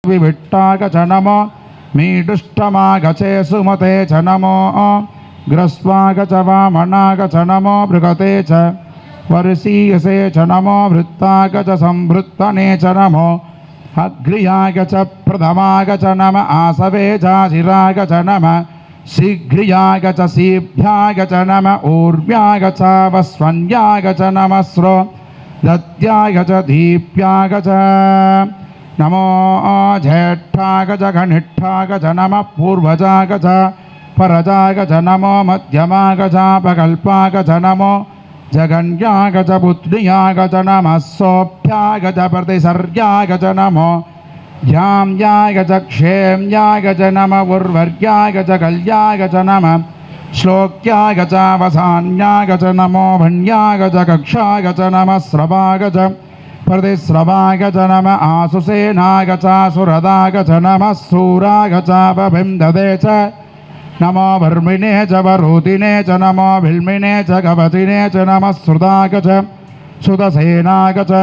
विविट्टाग च नमो मीडुष्टमाग चे सुमते च नमो ग्रस्वाग च वामनाग च नमो भृगते च वर्षीयसे च नमो वृत्ताग च संवृत्तने च नमो अग्र्याग च प्रथमाग च नम आसवे चाशिराग च नम शीघ्र्याग च सीभ्याग च नम ऊर्व्याग च वस्वन्याग च नमस्रो दत्याग च दीप्याग च नमो ज्येष्ठाग च घनिष्ठाग च नम पूर्वजाग च परजाग च नमो मध्यमाग च पकल्पाग च नमो जगन्याग च पुत्र्याग च नमः सोऽभ्याग च प्रतिसर्याग च नमो ध्याम्याग च क्षेम्याग च नमः उर्वर्याग च कल्याग च नमः श्लोक्याग च वसान्याग च नमो भण्याग च कक्षाग च नमः स्रवाग च प्रतिस्रवाग च नमः आसुसेनाग च सुरदाग च नमः सूराग च बभिन्ददे च नमो भर्मिणे च वरोतिने च नमो भिल्मिने च गवतिने च नमः श्रुताग च सुतसेनाग च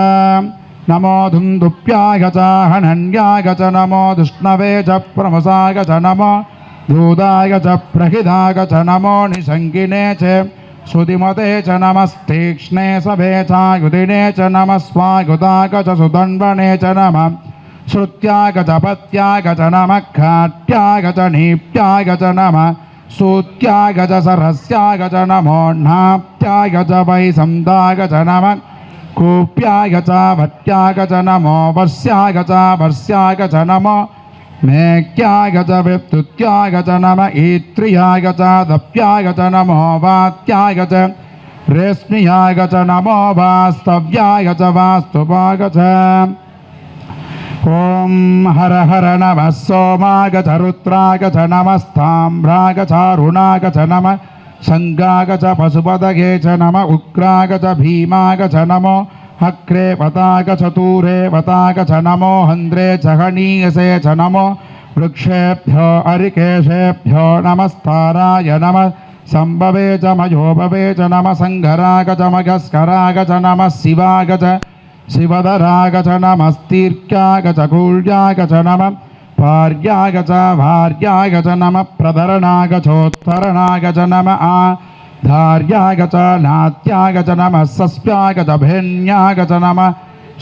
नमो धुन्दुप्याग च हनन्याग च नमो दुष्णवे च प्रमसाग च नमो दूदाग च प्रहिदाग च नमो निशङ्किने च सुतिमते च नमस्तीक्ष्णे सभे च युधिने च नमः स्वागुदाग च सुदण्डने च नमः श्रुत्याग च पत्याग च नमः खाट्याग च नीप्याग च नमः सूत्याग च सरस्याग च नमो नाप्याग च वैसन्दाग च नमः कूप्याग च भट्याग च नमो वर्ष्याग च वर्ष्याग च नमो मेक्याग च विप्तुत्याग च नम ईत्र्याग च दप्याग च नमो वात्याग च रेश्म्याग च नमो वास्तव्याग च वास्तुवाग च ॐ हर हर नमः सोमाग च रुद्राग च नमस्ताम्राग च अरुणाग च नमः शङ्गाग च पशुपदगे च नमः उग्राग च भीमाग च नमो हक्रे पताग च तूरे पताग च नमो हन्द्रे च हनीयसे च नमो वृक्षेभ्यो अरिकेशेभ्यो नमस्ताराय नमः सम्भवे च मयोभवे च नमः सङ्घराग च मघस्कराग च नमः शिवाग च शिवधराग च नमस्तीर्क्याग च कूल्याग च नमः भार्याग च भार्याग च नमः प्रधरणाग चोत्तरणाग च नमः धार्याग च नात्याग च नमः सस्याग च भेन्याग च नमः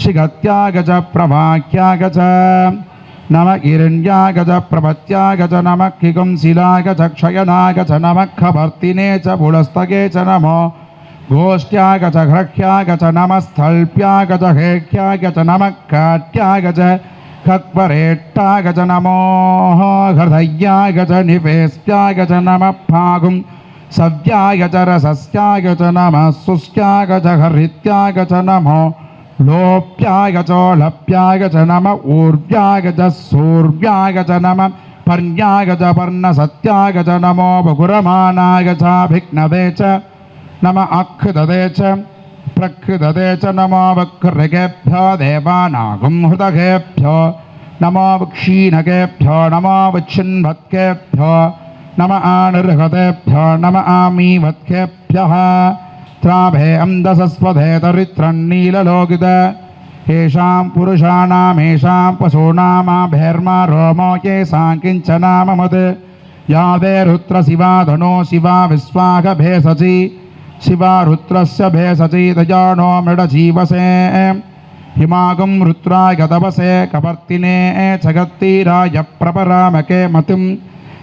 शिगत्याग च प्रभाक्याग च नमः हिरण्याग च प्रपत्याग च नमः किकुंसिलाग च क्षयनाग च नमः खभर्तिने च पुलस्तगे च नमो गोष्ट्याग च घ्रह्याग च नमः स्थल्प्याग च हेख्याग च नमः काट्याग च खक्वरेट्टाग च नमो हृदयाग च निपेस्त्याग च नमः फागुं सव्याग च रसस्याग च नमः सुस्याग च हरित्याग च नमो लोप्याग च लप्याग च नमः ऊर्व्याग च सूर्व्याग च नमः पर्याग च पर्णसत्याग च नमो बकुरमानाग च भिक्नवे च नमः अक्षददे च प्रक्षददे च नमो वक्रृगेभ्यो देवानागं हृदगेभ्यो नमो क्षीणकेभ्यो नमो विच्छिन्वत्केभ्यो नमः आनिर्हतेभ्यो नमः आमीवत्केभ्यः त्राभे अन्दसस्वधे दरित्रन्नीललोकित येषां पुरुषाणामेषां पशूनामाभेर्मा रोमो येषां किञ्चनाममत् यादे रुद्रशिवा धनो शिवा विश्वाघभेषजी शिवा रुद्रस्य भेषजी दयानो मृडजीवसे हिमागं रुद्राय गतवसे कपर्तिने जगत्तीराय प्रपरामके मतिं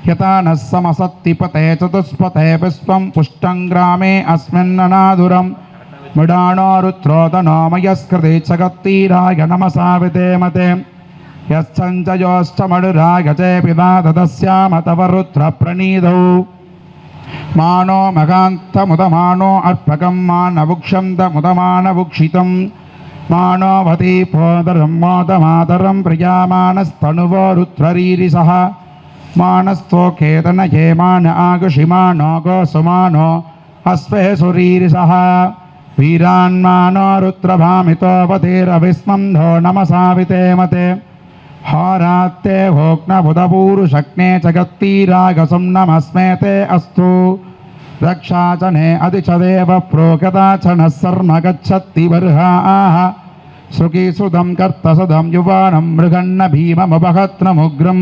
यथा नः समसत्तिपते चतुष्पथे विश्वं पुष्टं ग्रामे अस्मिन्ननादुरं मृडानो रुद्रोदनो मयस्कृते जगत्तीराय नमसा विधेमते यश्चञ्चयोश्चमडुराय च पिता तदस्याम तव रुद्रप्रणीतौ मानो मगान्तमुदमानो अर्पकं मानवुक्षन्तमुदमानवुक्षितं मानो भति पोदरं मोदमातरं प्रियामानस्तनुवो रुद्ररीरिसः मानस्तोखेतन हेमान आगुषिमानो गोसुमानो अस्वे सुरीरिसः वीरान्मानो रुद्रभामितो वधीरविस्मन्धो नमसा वितेमते हारात्ते भोक्नबुधपूरुषग्ने जगत्तीरागसुं नमस्मेते अस्तु रक्षा च ने अधिचदेव प्रोगता च नः सर्म गच्छत्ति बर्हाः सुखीसुदं कर्तसदं युवानं मृगन्न भीममुपहत्नमुग्रं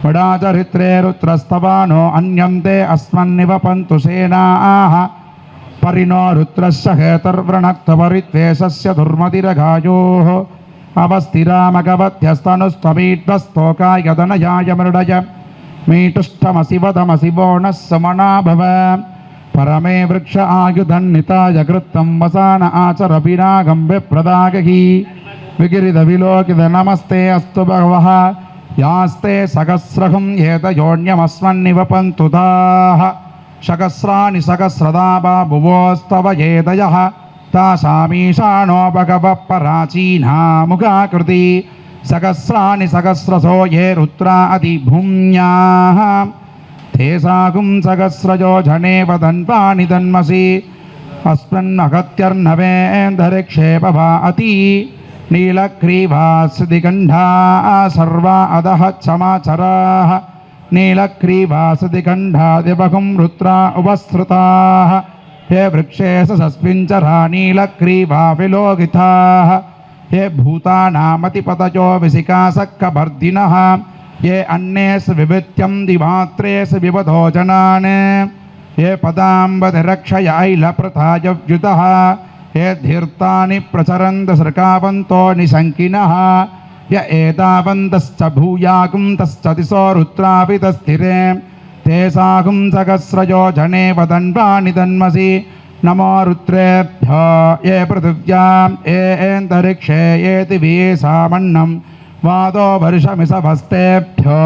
वडाचरित्रे रुद्रस्तवानो अन्यं ते अस्मन्निवपन्तु सेनाः परिणो रुद्रस्य हेतर्व्रणक्तपरित्वेषस्य दुर्मतिरघायोः अवस्थिरामगवध्यस्तनुस्त्वमीट्वस्तोकायदनयाय मृडय मीटुष्टमसि वदमसि वो नः समना भव परमे वृक्ष आयुधन्निताय कृतं वसान आचर विनागं विप्रदागहि विगिरिदविलोकित नमस्ते अस्तु भगवः यास्ते सहस्रहं एतयोन्यमस्मन्निवपन्तु ताः सहस्राणि सहस्रदा बाभुवोस्तव येदयः तासामीशानो भगवः पराचीना मुखाकृति सहस्राणि सहस्रसो ये रुद्रा अधिभूम्याः ते साकुं सहस्रजो जने वदन्वानि तन्मसि अस्मन्नगत्यर्नवेन्दरिक्षेपवा अति नीलग्रीवासदिगण्डा सर्वा अधः समाचराः नीलग्रीवासदिगण्डादिबहुं रुद्रा उपसृताः हे वृक्षे सस्मिञ्चरा नीलग्रीवा विलोकिताः ये भूतानामतिपतयो विसिकासक्कभर्दिनः ये अन्येषु विभृत्यं दिवात्रेषु विवधो जनान् ये पदाम्बधिरक्षयैलप्रथायव्युतः ये धीर्तानि प्रचरन्त सृकावन्तो निशङ्किनः य एतावन्तश्च भूयाकुं तश्च दिशो रुद्रापि तस्थिरे ते साकुं सहस्रयो जने वदन्वानि तन्मसि नमो रुद्रेभ्यो ये पृथिव्यां ये अन्तरिक्षे ये दिवि सामन्नं वादो वर्षमिषभस्तेभ्यो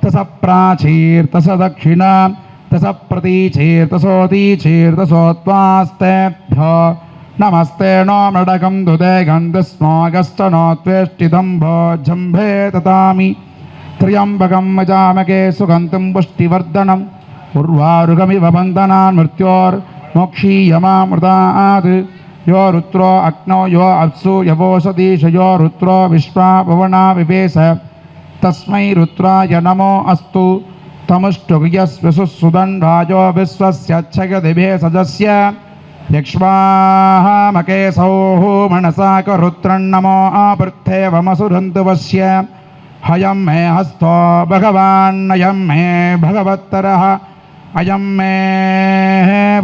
तस प्राचीर्तस दक्षिणा तस प्रतीचीर्तसोतीचीर्तसोत्वास्तेभ्यो नमस्ते नो मृडकं दुदे गन्धस्मागश्च नो त्वेष्टितं भोजम्भे ततामि त्र्यम्बकं यजामहे सुगन्धिं पुष्टिवर्धनम् उर्वारुकमिव बन्धनान् मृत्योर्मोक्षीयमामृतात् यो रुद्रो अग्नौ यो अप्सु यवोषधीश यो रुद्रो विश्वा भुवना विवेश तस्मै रुद्राय नमो अस्तु तमुष्टुयस्विसुसुदन् राजो विश्वस्यच्छगदिभे सजस्य यक्ष्वामकेशौः मनसा करुद्रन्नमो आपृथ्येवमसुरन्तुवस्य हयं मे हस्तो भगवान् अयं मे भगवत्तरः अयं मे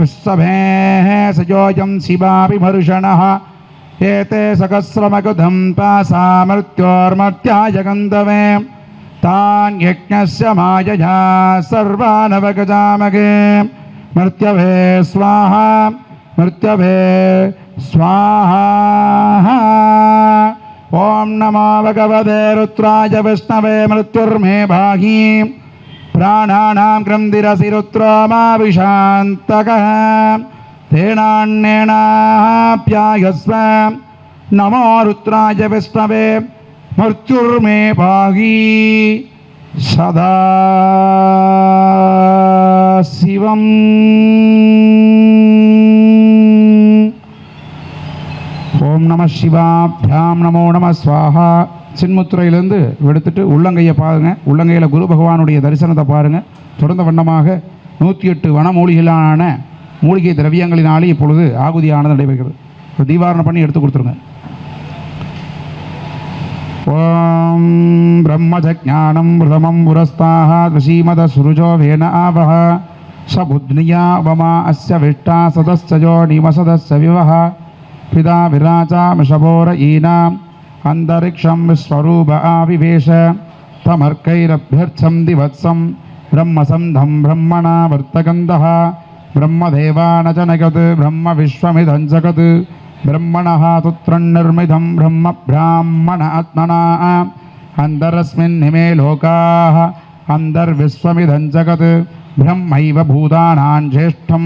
विश्वभेः सजोऽयं शिवाभिमर्षणः एते सहस्रमगुधं पासा मृत्योर्मर्त्याय गन्धवे तान् यज्ञस्य मायया सर्वानवगजामगे मृत्यवे स्वाहा मृत्यवे स्वाहा ओम नमो भगवते रुद्राय विष्णवे मृत्युर्मे भागी प्राणानां क्रन्दिरसि रुद्रो मा विशान्तकः तेनान्येनाप्यायस्व नमो रुद्राय विष्णवे मृत्युर्मे भागी सदा शिवम् ஓம் நம சிவாபியாம் நமோ நம ஸ்வாஹா. சின்முத்துறையிலேருந்து எடுத்துட்டு உள்ளங்கையை பாருங்கள். உள்ளங்கையில் குரு பகவானுடைய தரிசனத்தை பாருங்கள். தொடர்ந்த வண்ணமாக 108 வனமூலிகளான மூலிகை திரவியங்களினாலே இப்பொழுது ஆகுதியானது நடைபெறுகிறது. தீவாரணம் பண்ணி எடுத்து கொடுத்துருங்க. ஓம் பிரம்மஜானம் பிரதமம் புரஸ்தாக ऋषीमद सुरुजो वेन आवह सबुद्निया वमा अस्य विष्टा सदस्यो निमसदस्य विवह पिता विराजा मिषभोर ईनाम् अंतरिक्षं विश्वरूप आविवेश तमर्कैरभ्यर्चं दिवत्सं ब्रह्मसन्धं ब्रह्मणा वर्तगन्धः ब्रह्मदेवान जनगत् ब्रह्म विश्वमिदं जगत् ब्रह्मणः तुत्रन्निर्मितं ब्रह्म ब्राह्मण आत्मना अन्तरस्मिन्निमे लोकाः अन्तर्विश्वमिदं जगत् ब्रह्मैव भूतानां ज्येष्ठं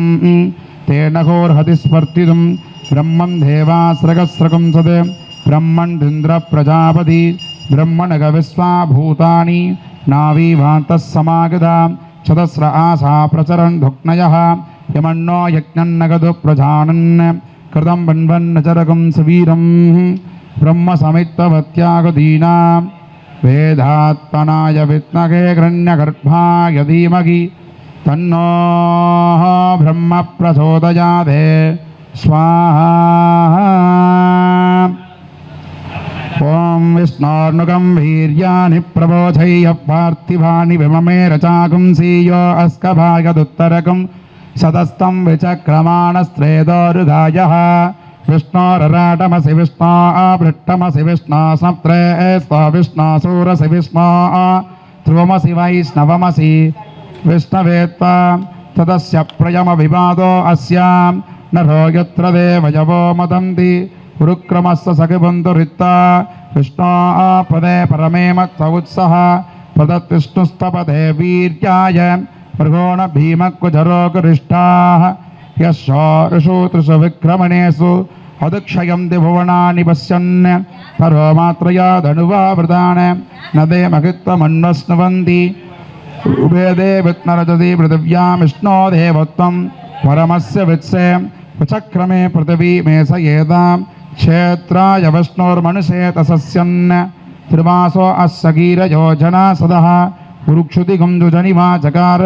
तेन घोर्हति स्पर्तितुं ब्रह्मं देवास्रगस्रगं सद ब्रह्मण्डिन्द्र प्रजापति ब्रह्मणग विश्वा भूतानि नावीवान्तः समागता चतस्र आसा प्रचरन् धुक्नयः यमन्नो यज्ञन्नगदु प्रजानन् कृतं वन्वन्नचरकं सवीरं ब्रह्मसमित्तवत्यागदीनां वेदात्मनाय विद्महे हिरण्यगर्भाय धीमहि तन्नो ब्रह्म प्रचोदयात् स्वाहा. ॐ विष्णोर्नुगं वीर्याणि प्रबोधय्य पार्थिवानि विममे रचाकुंसीयो अस्कभागदुत्तरकं सदस्तं विचक्रमाणस्त्रेदोरुगायः विष्णोरराटमसि विष्णो पृष्ठमसि विष्णो सप्त्रे स्व विष्णो सूरसि विष्णो ध्रुवमसि वैष्णवमसि विष्णवे त्वा तदस्य प्रयमविवादो अस्यां नरो यत्र देवयवो मदन्ति उरुक्रमस्य सखिबन्धुरित्ता विष्णो पदे परमे मत्स उत्सः पदत्विष्णुस्तपदे वीर्याय मृगोण भीमकुजरो गरिष्ठाः यशो त्रिषु विक्रमणेषु अदक्षयं दिभुवनानि पश्यन् परो मात्रया धनुवावृतान् न देमहित्वमन्वस्नुवन्ति उभेदे वित्नरजति पृथिव्यां विष्णो देवत्वं परमस्य वित्से विचक्रमे पृथिवी मेषयेतां क्षेत्राय विष्णोर्मनुषे तसस्यन् त्रिमासो अस्सगीरयोजना सदः उरुक्षुतिगं जुजनिमा चकार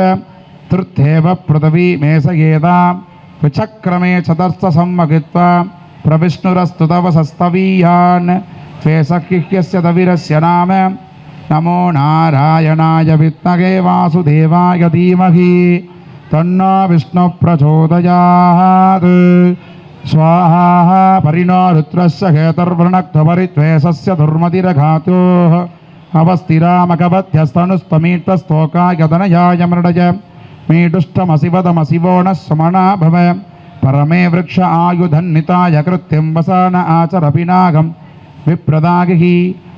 तृत्येव पृथिवी मेषयेतां विचक्रमे चतुर्थसंवगित्वा प्रविष्णुरस्तुतवसस्तवीयान् त्वे सख्यस्य तविरस्य नाम नमो नारायणाय विद्महे वासुदेवाय धीमहि तन्नो विष्णु प्रचोदयात् स्वाहा परिणो रुद्रस्य हेतुर्वृणक्त्वपरित्वेषस्य दुर्मतिरघातोः अवस्थिरामकवध्यस्तनुस्तमीत्वस्तोकायतनयाय मृडय मीटुष्टमसिवदमसिवो नः सुमना भव परमे वृक्ष आयुधन्निताय कृत्यं वसान आचरपिनागं विप्रदागिः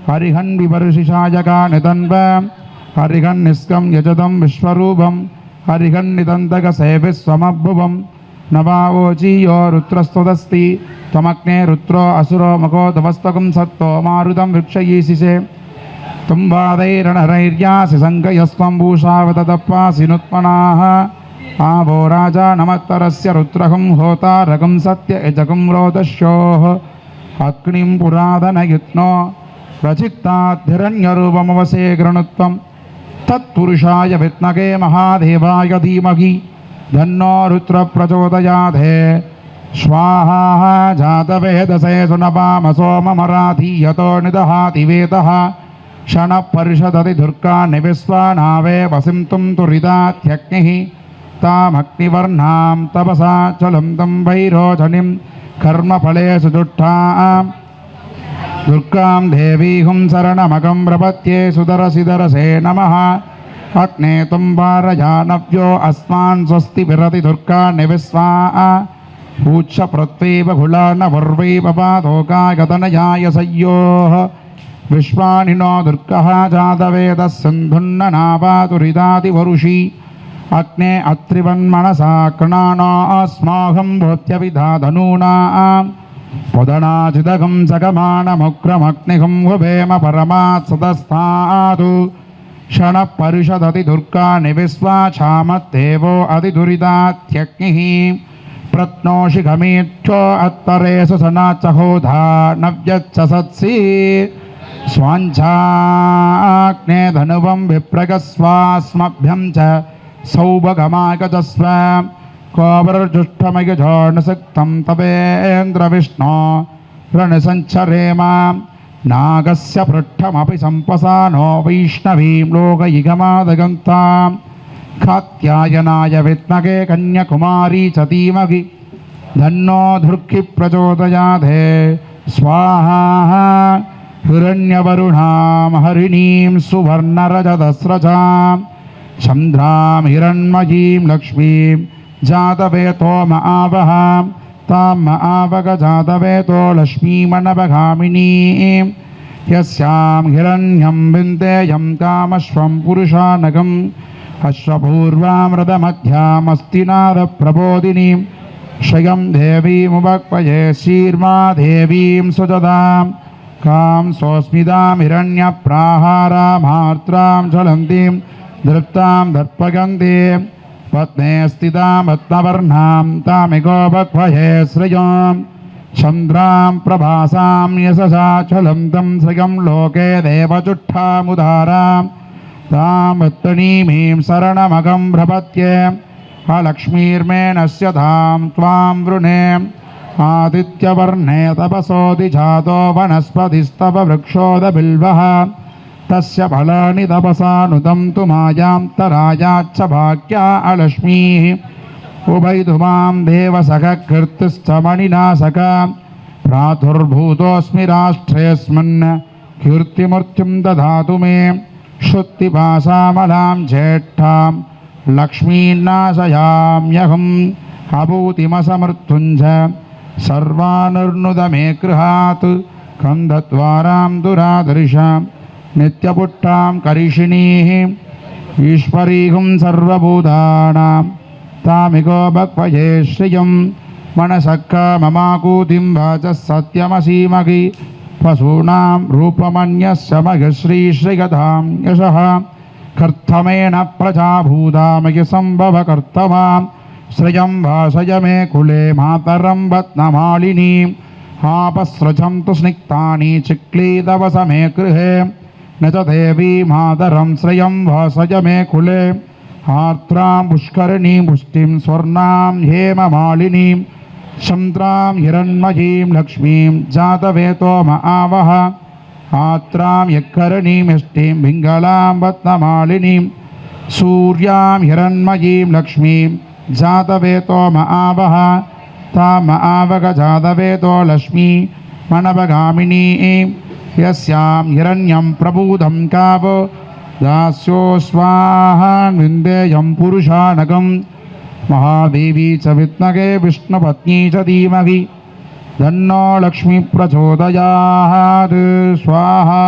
हरिहन् विवर्षिषायकानितन्व हरिहन्निस्कं यजतं विश्वरूपं हरिहन्नितन्तकसेविस्वमभुवं नवावोचीयो रुद्रस्तुदस्ति त्वमग्ने रुद्रो असुरो मको तवस्तकं सत्तो मारुतं वृक्षयीशिषे तुम्बादैरणरैर्यासि सङ्कयस्त्वं भूषावततप्पासि नुत्मनाः आवो राजा नमत्तरस्य रुद्रहं होतारकं सत्य यजकं रोदस्योः अग्निं पुरादनयुत्नो प्रचित्ताद्धिरण्यरूपमवसे गृणुत्वं तत्पुरुषाय विद्महे महादेवाय धीमहि धन्नो रुद्र प्रचोदयाधे स्वाहा जातवेदसे सुनपामसो ममराधीयतो निदहाति वेदः क्षणपरिषदति दुर्गानि विश्वानावे वसिंतुं तुरिदात्यग्निः तामग्निवर्णां तपसा चलं तं वैरोचनीं कर्मफलेषु जुष्टां दुर्गां देवीहुं शरणमगं प्रपद्ये सुदरसिदरसे नमः अग्ने तुं वारयानव्यो अस्मान् स्वस्ति विरति दुर्गानि विश्वा पूच्छ पृथ्वीव घुलान वर्वै पपादोकागतनयाय सय्योः विश्वानि नो दुर्गः जातवेदः सिन्धुन्ननावातुरिदातिवरुषि अग्ने अत्रिवन्मनसा कृणानास्माहं भूत्यविधाधनूनां पुदनाचिदगं सगमानमुग्रमग्निगं हुवेम परमात् सदस्तादु क्षणपरिषदति दुर्गानि विश्वाक्षामत्तेवो अधिदुरिदात्यग्निः प्रत्नोषिखमीक्षो अत्तरेषु सनाचहोधा नव्यच्चसत्सि स्वाञ्छाग्ने धनुवं विप्रगस्वास्मभ्यं च सौभगमागजस्व कोवर्जुष्टमयजोर्नसिक्तं तवेन्द्रविष्णो रणसञ्चरेम नागस्य पृष्ठमपि सम्पसानो वैष्णवीं लोकयुगमादगन्तां कात्यायनाय विद्महे कन्याकुमारी च धीमहि धन्नो दुर्गि प्रचोदयाधे स्वाहा हिरण्यवरुणां हरिणीं सुवर्णरजतस्रजां चन्द्रां हिरण्मयीं लक्ष्मीं जातवेतो आवह ताम आवग जातवेतो लक्ष्मीमनवगामिनीं यस्यां हिरण्यं विन्देयं कामश्वं पुरुषानगम् अश्वपूर्वामृतमध्यामस्तिनादप्रबोधिनीं श्रियं देवीमुपक्वये शीर्मा देवीं सुजदां कां सोऽस्मितां हिरण्यप्राहारामार्त्रां ज्वलन्तीं दृप्तां दर्पगन्धीं पद्मे स्थितां पद्मवर्णां तामिकोपक्वये श्रियं चन्द्रां प्रभासां यशसा ज्वलन्तं श्रियं लोके देवचुट्टामुदारां तां वत्तनीमीं शरणमगं प्रपद्ये अलक्ष्मीर्मे नश्य धां त्वां वृणे आदित्यवर्णे तपसोऽधि जातो वनस्पतिस्तव वृक्षोदबिल्वः तस्य फलानि तपसानुदन्तु मायान्तरायाच्च भाग्या अलक्ष्मीः उभयतु मां देवसखः कीर्तिश्च मणिनासक प्रादुर्भूतोऽस्मि राष्ट्रेऽस्मिन् कीर्तिमूर्तिं ददातु मे श्रुत्तिपाशामलां ज्येष्ठां लक्ष्मीन्नाशयाम्यहम् अभूतिमसमृत्युञ्च सर्वानुर्नुद मे गृहात् कन्धद्वारां दुरादर्शां नित्यपुट्टां करिषिणीः ईश्वरीहुं सर्वभूतानां तामिको भक्वये श्रियं मनसक्का ममाकूतिं वाचः सत्यमसीमहि पशूनां रूपमन्यस्य मघश्रीश्रिगतां यशः कर्थमेन प्रजाभूतामयि सम्भव कर्तमां श्रियं भाषय मे कुले मातरं रत्नमालिनीं आपस्रजं तु स्निग्धानि चिक्लीदवस मे गृहे न च देवी मातरं श्रियं भाषय मे कुले आर्द्रां पुष्करिणीं पुष्टिं स्वर्णां हेममालिनीं चन्द्रां हिरण्मयीं लक्ष्मीं जातवेतो म आवह आत्रां यक्करणीं यष्टिं पिङ्गलां रत्नमालिनीं सूर्यां हिरण्मयीं लक्ष्मीं जातवेतो म आवह ताम आवग जातवेतो लक्ष्मी मनवगामिनीं यस्यां हिरण्यं प्रबूधं कावो दास्यो स्वाहा विन्देयं पुरुषानगं महादेवी च विद्महे विष्णुपत्नी च धीमहि तन्नो लक्ष्मी प्रचोदयात् स्वाहा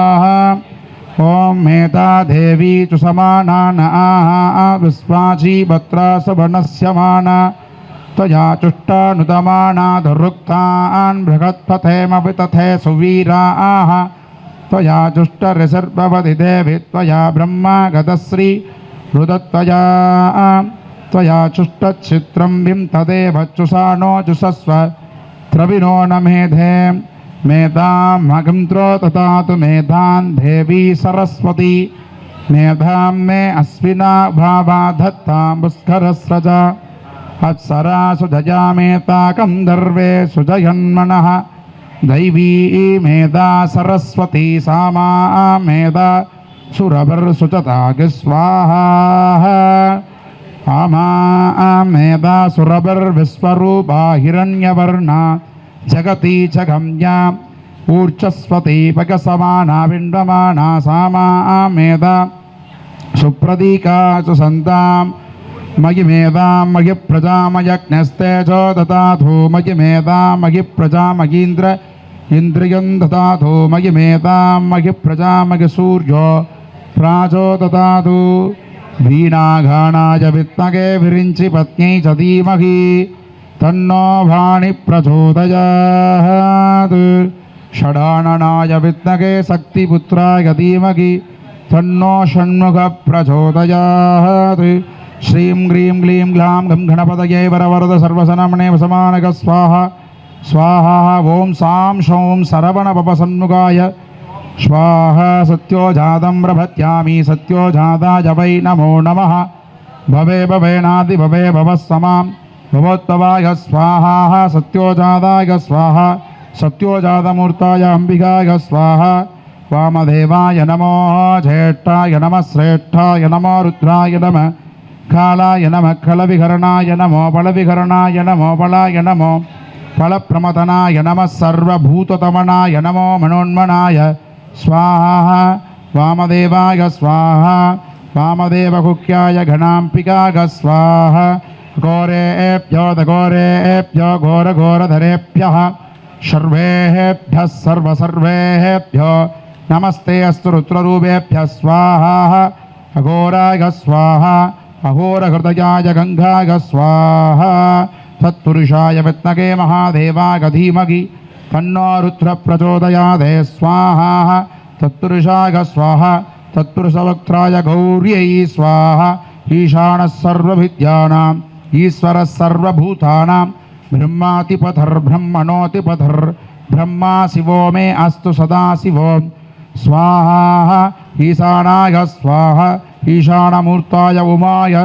ॐ मेधा देवी च समाना न आहा विश्वाची भद्रासवनस्य माना त्वया चुष्टानुदमाना दुरुक्तान् बृहत्पथेमपि तथे सुवीरा आह त्वया जुष्टरिसर्ववति देवि त्वया ब्रह्मा गतश्री रुदत्वया त्वया चुष्टच्छित्रं विं तदेव चुषाणो जुषस्व द्रविणो न मेधे मेधां मगन्त्रो ददातु मेधां देवी सरस्वती मेधां मे अश्विना भावा धत्तां पुष्करस्रजा अप्सरासु जयामेताकं दर्वे सुजयन्मनः दैवी मेधा सरस्वती सामा मेधा सुरभिर्सुचताग स्वाहा आमा मेधा सुरभिर्विश्वरूपा हिरण्यवर्णा जगती च गम्या ऊर्चस्वती पकसमाना विण्डमाना सामा मेधा सुप्रतीका च सन्तां मयि मेधां मयि प्रजामयज्ञस्तेजो ददातु मयि मेधां मयि प्रजामयीन्द्र इन्द्रियं ददातु मयि मेधां मयि प्रजामयि सूर्यो प्राजो ददातु वीणाघाणाय विद्महे विरिञ्चि पत्न्यै च धीमहि तन्नो वाणि प्रचोदयात् षडाननाय विद्महे शक्तिपुत्राय धीमहि तन्नो षण्मुख प्रचोदयात् श्रीं ग्रीं ग्लीं ग्लां गं गणपतये वरवरद सर्वसनमणे वसमानक स्वाहा स्वाहा ॐ सां शौं सरवणपपसन्मुखाय स्वाहा सत्योजातं प्रभत्यामि सत्योजाताय वै नमो नमः भवे भवेनादि भवे भवः समां भवोत्तवाय स्वाहा सत्योजाताय स्वाहा सत्योजातमूर्ताय अम्बिकाय स्वाहा वामदेवाय नमो ज्येष्ठाय नमः श्रेष्ठाय नमो रुद्राय नमः कालाय नमः खलविहरणाय नमो बलविहरणाय नमो बलाय नमो फलप्रमथनाय नमः सर्वभूततमनाय नमो मनोन्मनाय स्वाहा वामदेवाय स्वाहा वामदेवकुख्याय घनाम्पिकाय स्वाहा घोरेभ्यो दघोरेभ्यो घोरघोरधरेभ्यः सर्वेभ्यः सर्वसर्वेभ्यो नमस्ते अस्तु रुद्ररूपेभ्यः स्वाहा अघोराय स्वाहा अघोरहृदयाय गंगाय स्वाहा तत्पुरुषाय विद्महे महादेवाय धीमहि तन्नो रुद्र प्रचोदयात् स्वाहा तत्पुरुषाय स्वाहा तत्पुरुषवक्त्राय गौर्यै स्वाहा ईशानः सर्वविद्यानाम् ईश्वरः सर्वभूतानां ब्रह्मातिपथर्ब्रह्मणोतिपथर्ब्रह्मा शिवो मे अस्तु सदा शिवो स्वाहा ईशानाय स्वाहा ईशानमूर्ताय उमाय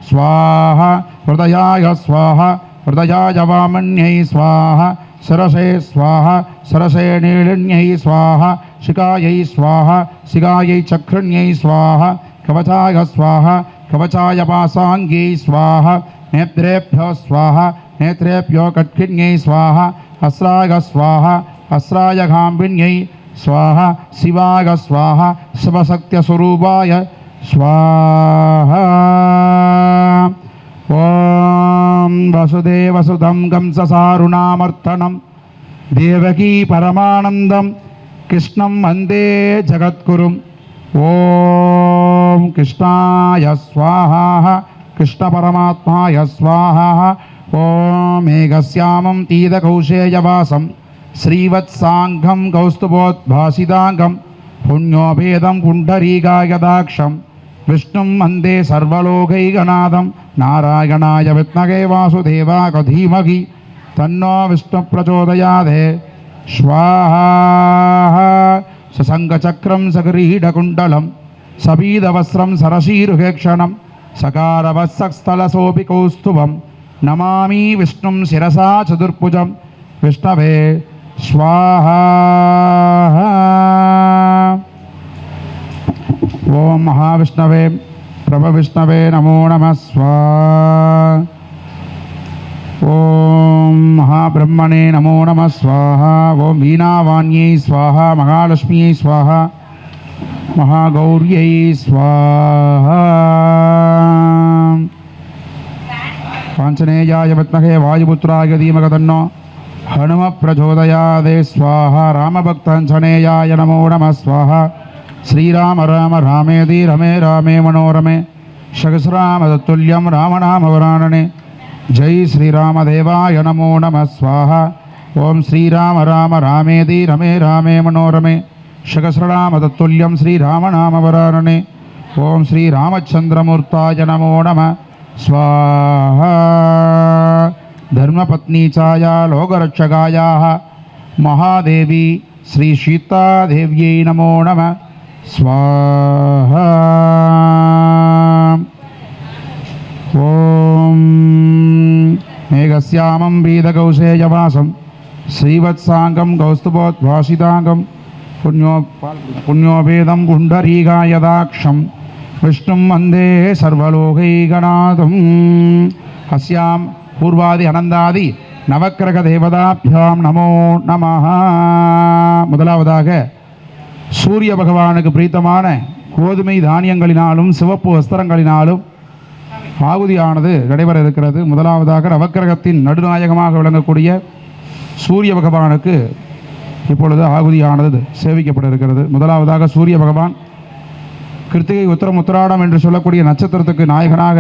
स्वाहा हृदयाय स्वाहा हृदयाय वामन्यै स्वाहा सरसे स्वाहा सरसे नीलिन्यै स्वाहा शिखायै स्वाहा शिखायै चक्रिण्यै स्वाहा कवचाय स्वाहा कवचाय पासाङ्ग्यै स्वाहा नेत्रेभ्यो स्वाहा नेत्रेभ्यो कट्किण्यै स्वाहा अस्राय स्वाहा अस्राय गाम्भिन्यै स्वाहा शिवाय स्वाहा शिवशक्त्यस्वरूपाय स्वाहा ॐ वसुदेवसुतं कंससारुणामर्तनं देवकी परमानन्दं कृष्णं वन्दे जगद्गुरुं ॐ कृष्णाय स्वाहा कृष्णपरमात्माय स्वाहा ॐ मेघश्यामं तीदकौशेयवासं श्रीवत्साङ्गं कौस्तुभोद्भासिताङ्गं पुण्योपेदं पुण्डरीकायदाक्षं विष्णुं वन्दे सर्वलोकैकनाथं नारायणाय विद्महे वासुदेवाय धीमहि तन्नो विष्णुः प्रचोदयात् स्वाहा सशङ्खचक्रं सकिरीटकुण्डलं सबीदवस्त्रं सरसीरुहेक्षणं सकारवत्सस्थलसोऽपि कौस्तुभं नमामि विष्णुं शिरसा चतुर्भुजं विष्णवे स्वाहा ओम महाविष्णवे प्रभविष्णवे नमो नमः स्वाहा ओम महाब्रह्मणे नमो नमः स्वाहा ओम वीणावाण्यै स्वाहा महालक्ष्म्यै स्वाहा महागौर्यै स्वाहा काञ्चनेयाय विद्महे वायुपुत्राय धीमहि तन्नो हनुमः प्रचोदयात् स्वाहा रामभक्ताञ्जनेयाय नमो नमः स्वाहा श्रीराम राम रामेति रमे रामे मनोरमे सहस्राम तत्तुल्यं रामनामवरानने जय श्रीरामदेवाय नमो नमः स्वाहा ओम श्रीराम राम रामेति रमे रामे मनोरमे सहस्रनाम तत्तुल्यं श्रीरामनामवरानने ओम श्रीरामचंद्रमूर्ताय नमो नमः स्वाहा धर्मपत्नी छाया लोकरक्षकायाः महादेवी श्री सीतादेव्यै नमो नमः स्वाहा ओम मेघश्यामं वीतकौशेयवासं श्रीवत्साङ्गं कौस्तुभोद्भासिताङ्गं पुण्योपेदं पुण्डरीकायदाक्षं विष्णुं वन्दे सर्वलोकैकनाथम् अस्यां पूर्वादि अनन्दादि नवग्रह देवताभ्यां नमो नमः முதலாவதாக சூரிய பகவானுக்கு பிரீத்தமான கோதுமை தானியங்களினாலும் சிவப்பு வஸ்திரங்களினாலும் ஆகுதியானது நடைபெற இருக்கிறது. முதலாவதாக நவக்கிரகத்தின் நடுநாயகமாக விளங்கக்கூடிய சூரிய பகவானுக்கு இப்பொழுது ஆகுதியானது சேவிக்கப்பட இருக்கிறது. முதலாவதாக சூரிய பகவான் கிருத்திகை உத்திரம் உத்திராடம் என்று சொல்லக்கூடிய நட்சத்திரத்துக்கு நாயகனாக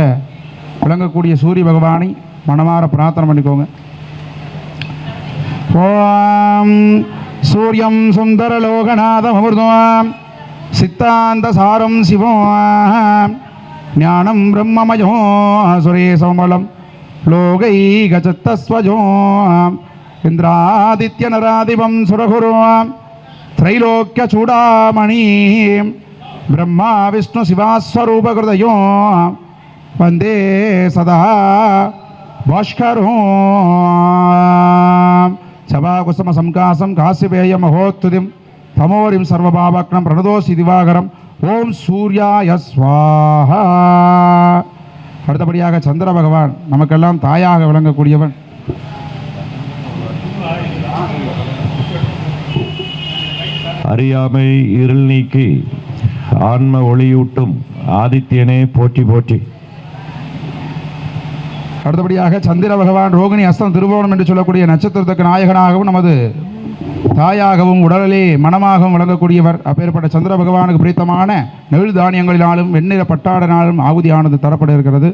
விளங்கக்கூடிய சூரிய பகவானை மனமார பிரார்த்தனை பண்ணிக்கோங்க. ஓம் सूर्यं सुन्दरलोकनाथममृतम् सिद्धान्तसारं शिवम् ज्ञानं ब्रह्ममयो सुरेशमलं लोकैकचित्तस्वजो इन्द्रादित्यनरादिवं सुरगुरुं त्रैलोक्यचूडामणि ब्रह्मा विष्णुशिवास्वरूपकृतयो वन्दे सदा भास्करो சபாகுசம சம்காசம் காசிபேய மகோத்துதிம் தமோரிம் சர்வபாவக்னம் பிரணதோசி திவாகரம் ஓம் சூர்யாய ஸ்வாஹா. அடுத்தபடியாக சந்திர பகவான் நமக்கெல்லாம் தாயாக விளங்கக்கூடியவன். அறியாமை இருள் நீக்கி ஆன்ம ஒளியூட்டும் ஆதித்யனே போற்றி போற்றி. அடுத்தபடியாக சந்திர பகவான் ரோகிணி அஸ்தம் திருவோணம் என்று சொல்லக்கூடிய நட்சத்திரத்துக்கு நாயகனாகவும் நமது தாயாகவும் உடலிலே மனமாகவும் விளங்கக்கூடியவர். அப்பேற்பட்ட சந்திர பகவானுக்கு பிடித்தமான நெல் தானியங்களினாலும் வெண்ணிற பட்டாடனாலும் ஆகுதியானது தரப்பட இருக்கிறது.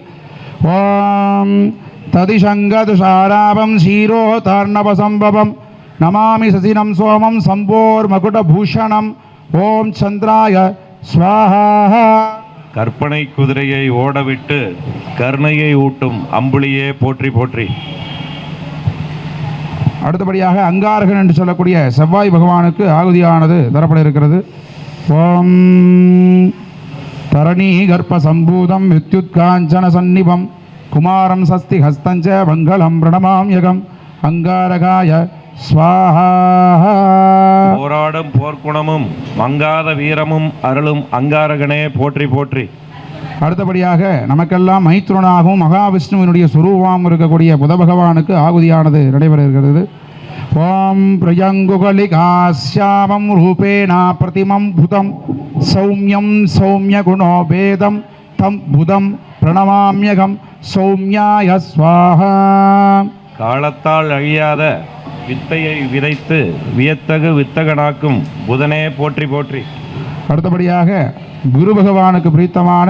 ஓம் ததிசங்கதுஷாராபம் ஷீரோ தார்ணவசம்பவம் நமாமி சசினம் சோமம் சம்போர் மகுடபூஷணம் ஓம் சந்திராய ஸ்வாஹா. கற்பனை குதிரையை ஓடவிட்டு கருணையை ஊட்டும் அம்புலியே போற்றி போற்றி. அடுத்தபடியாக அங்காரகன் என்று சொல்லக்கூடிய செவ்வாய் பகவானுக்கு ஆகுதியானது தரப்பட இருக்கிறது. ஓம் தரணி கர்ப்ப சம்பூதம் வித்யுத் காஞ்சன சந்நிபம் குமாரம் சஸ்தி ஹஸ்தஞ்ச மங்களம் பிரணமாம்யகம் அங்காரகாய ஸ்வாஹா. போராடும் போர்க்குணமும் மங்காத வீரமும் அருளும் அங்காரகனே போற்றி போற்றி. அடுத்தபடியாக நமக்கெல்லாம் மைத்ருனாகவும் மகாவிஷ்ணுவினுடைய சுரூபமாகவும் இருக்கக்கூடிய புத பகவானுக்கு ஆகுதியானது நடைபெற இருக்கிறது. ஓம் பிரியங்குகலிகாஸ்யாமம் ரூபேணா பிரதிமம் புதம் சௌமியம் சௌமிய குணோபேதம் தம் புதம் பிரணமாம்யகம் சௌமியாய ஸ்வாஹா. காலத்தால் அழியாத வித்தையை விதைத்து வியத்தகு வித்தகனாக்கும் புதனே போற்றி போற்றி. அடுத்தபடியாக குரு பகவானுக்கு பிரித்தமான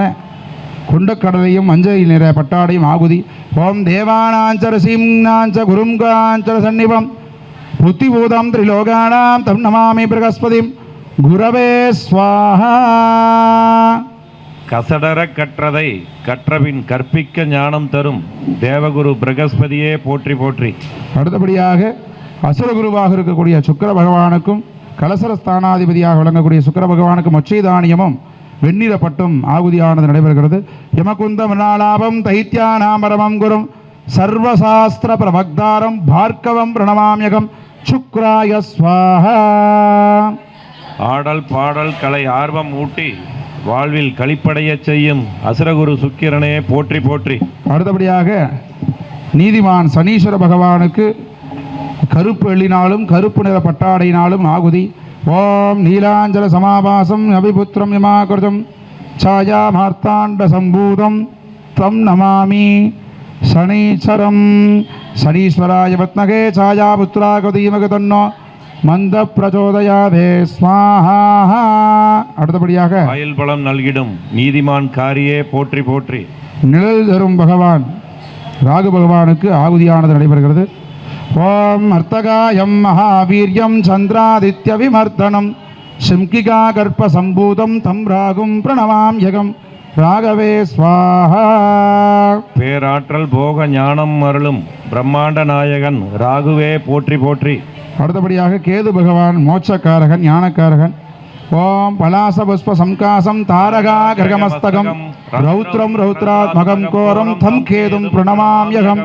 குண்டக்கடலையும் மஞ்சள் நிற பட்டாடையும் ஆகுதி. ஓம் தேவானாஞ்சர சிம்னாஞ்ச குருங்காஞ்சர சன்னிபம் புத்திபூதம் திரிலோகானாம் தம் நமாமி பிரகஸ்பதிம் குரவே ஸ்வாஹா. கசடர கற்றதை கற்றபின் கற்பிக்க ஞானம் தரும் தேவகுரு பிரகஸ்பதியே போற்றி போற்றி. அடுத்தபடியாக அசுரகுருவாக இருக்கக்கூடிய சுக்கிர பகவானுக்கும் கலசரஸ்தானாதிபதியாக விளங்கக்கூடிய சுக்கிர பகவானுக்கும் மொச்சைதானியமும் வெண்ணிற பட்டும் ஆகுதியானது நடைபெறுகிறது. யமகுந்த மிருணாலாபம் தைத்தியானாமரமம் குரும் சர்வசாஸ்திர பிரபக்தாரம் பார்க்கவம் பிரணமாம்யகம் சுக்ராய ஸ்வாஹா. ஆடல் பாடல் கலை ஆர்வம் ஊட்டி வாழ்வில் களிப்படைய செய்யும் அசுரகுரு சுக்கிரனே போற்றி போற்றி. அடுத்தபடியாக நீதிமான் சனீஸ்வர பகவானுக்கு கருப்பு எள்ளினாலும் கருப்பு நிற பட்டாடையினாலும் ஆகுதி. ஓம் நீலாஞ்சல சமாபாசம் அபிபுத்திரம் யமாகிருதம் சாயா மார்த்தாண்ட சம்பூதம் தம் நமாமி சனீஸ்வரம். சனீஸ்வராய பத்மகே சாயா புத்திராகதீமக தன்னோ மந்த பிரச்சோதயாதே ஸ்வாஹா. அடுத்தபடியாக ஆயுள் பலம் நல்கிடும் நீதிமான் காரியே போற்றி போற்றி. நிழல் தரும் பகவான் ராகு பகவானுக்கு ஆகுதியானது நடைபெறுகிறது. ஓம் அர்த்தகாயம் மகாவீரியம் சந்திராதித்ய விமர்த்தனம் சிம்கிகா கர்ப்ப சம்பூதம் தம் ராகும் பிரணமாம்யகம் ராகவே ஸ்வாஹா. பேராற்றல் போக ஞானம் அருளும் பிரம்மாண்ட நாயகன் ராகுவே போற்றி போற்றி. அடுத்தபடியாக கேது பகவான் மோட்சக்காரகன் ஞானக்காரகன். ஓம் பலாச புஷ்ப சம்காசம் தாரகா கிரகமஸ்தகம் ரௌத்ரம் ரௌத்ராத்மகம் கோரம் தம் கேதும் பிரணமாம்யகம்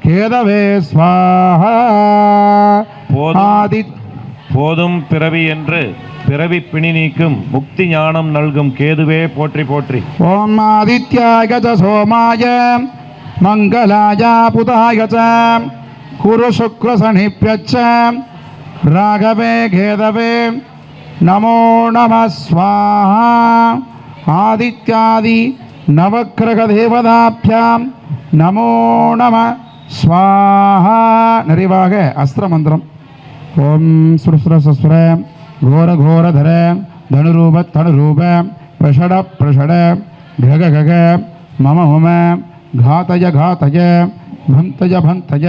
கேதவே ஸ்வாஹா. போதும் பிறவி என்று பிறவி பிணி நீக்கும் முக்தி ஞானம் நல்கும் கேதுவே போற்றி போற்றி. ஓம் ஆதித்யாய ச சோமாய மங்களாய புதாய ச குரு சுக்ர சனிப்யச்ச ராகவே கேதவே நமோ நம ஸ்வாஹா. ஆதித்யாதி நவக்கிரக தேவதாபியாம் நமோ நம ஸ்வாஹா. நிறைவாக அஸ்திர மந்திரம். ஓம் சுரசுரசுர கோர கோரதர தனுரூப தனுரூப பிரஷட பிரஷட கக கக மம மம घातय घातय भंतय भंतय.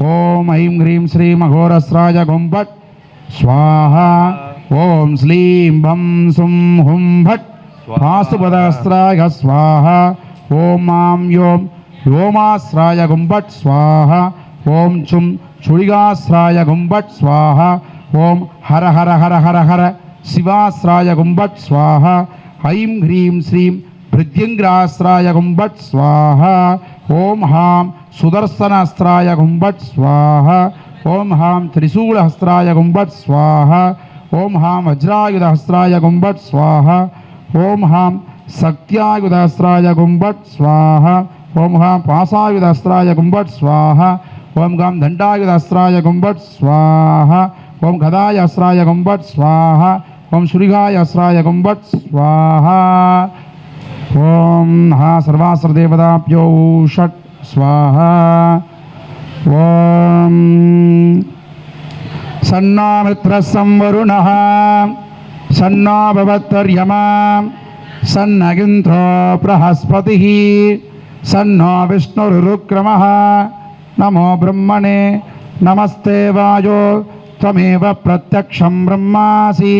ओम ऐं ह्रीं श्रीं अघोरस्राय गुं भट् स्वाहा. ओम श्लीं भं सुं हुं भट् पाशुपदस्राय स्वाहा. ओम मां यों व्योमास्राय गुं भट् स्वाहा. ओम चुं चुडिगास्राय गुं भट् स्वाहा. ओम हर हर हर हर हर शिवास्राय गुं भट् स्वाहा. ऐं ह्रीं श्रीं भृद्यंग्रास्त्राय गुं भट् स्वाहा. ओम हां सुदर्शनास्त्राय गुं भट् स्वाहा. ओम हां त्रिशूलहस्त्राय गुं भट् स्वाहा. ओम हां वज्रायुधहस्त्राय गुं भट् स्वाहा. ओम हां शक्त्यायुधहस्त्राय गुं भट् स्वाहा. ओम हां पाशायुधहस्त्राय गुं भट् स्वाहा. ओम गां दंडायुधहस्त्राय गुं भट् स्वाहा. ओम गदायहस्त्राय गुं भट् स्वाहा. ओम शूलिगायहस्त्राय गुं भट् स्वाहा. ओम हा सर्वास्त्रदेवताभ्यो षट् स्वाहा. ओम सन्नो मित्रः संवरुणः सन्नो भवत्वर्यमा सन्न इन्द्रो बृहस्पतिः सन्नो विष्णुरुक्रमः. नमो ब्रह्मणे नमस्ते वायो त्वमेव प्रत्यक्षं ब्रह्मासि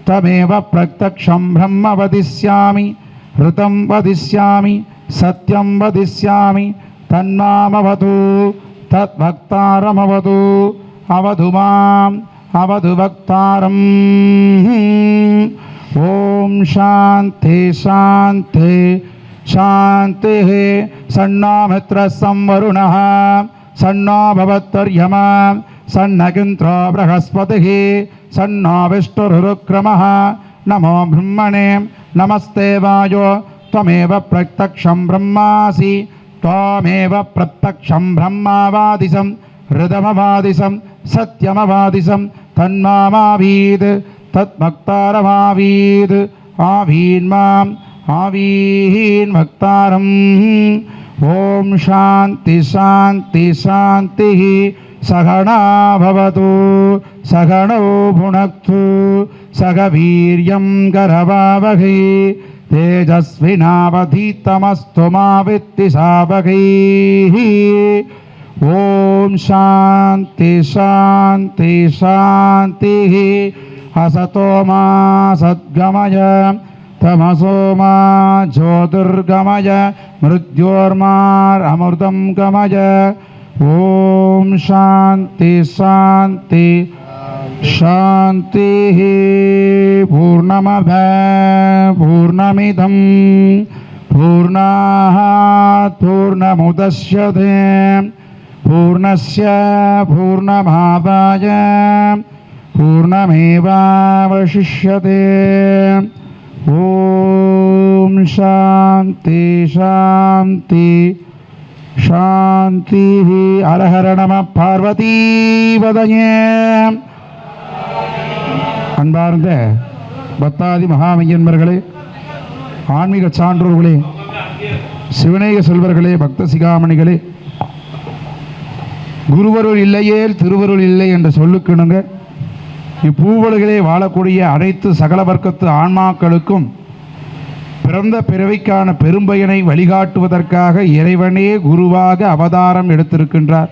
त्वमेव प्रत्यक्षं ब्रह्म वदिष्यामि ऋतं वदिष्यामि सत्यं वदिष्यामि तन्मामवतु तद्भक्तारमवतु अवधु माम् अवधु भक्तारम्. ओम शान्ति शान्ति शान्तिः. सन्नो मित्रः संवरुणः सन्नो भवत्वर्यमा सन्नगिन्त्रो बृहस्पतिः सन्नो विष्णुरुक्रमः नमो ब्रह्मणे नमस्ते वायो त्वमेव प्रत्यक्षं ब्रह्मासि त्वमेव प्रत्यक्षं ब्रह्मावादिशं हृदमवादिशं सत्यमवादिशं तन्मामावीद् तद्भक्तारमावीद् आवीन्माम् आवीन् भक्तारम् ॐ शान्ति शान्ति शान्तिः सहना भवतु सहनौ भुनक्तु सह वीर्यं करवावहै तेजस्विनावधीतमस्तु मा विद्विषावहैः ॐ शान्ति शान्ति शान्तिः असतो मा सद्गमय तमसो मा ज्योतिर्गमय मृत्योर्मामृतं गमय ॐ शान्ति शान्ति शान्तिः पूर्णमद पूर्णमिदं पूर्णात् पूर्णमुदच्यते पूर्णस्य पूर्णमादाय पूर्णमेवावशिष्यते ॐ शान्ति शान्ति शान्तिः हर हर नमः பார்வதீபதயே அன்பார்ந்த பக்தாதி மகாமையன்மர்களே, ஆன்மீக சான்றோர்களே, சிவநேய செல்வர்களே, பக்த சிகாமணிகளே, குருவருள் இல்லையேல் திருவருள் இல்லை என்ற சொல்லுக்கிணுங்க இப்பூவலுகளே வாழக்கூடிய அனைத்து சகல வர்க்கத்து ஆன்மாக்களுக்கும் பிறந்த பிறவிக்கான பெரும்பயனை வழிகாட்டுவதற்காக இறைவனே குருவாக அவதாரம் எடுத்திருக்கின்றார்.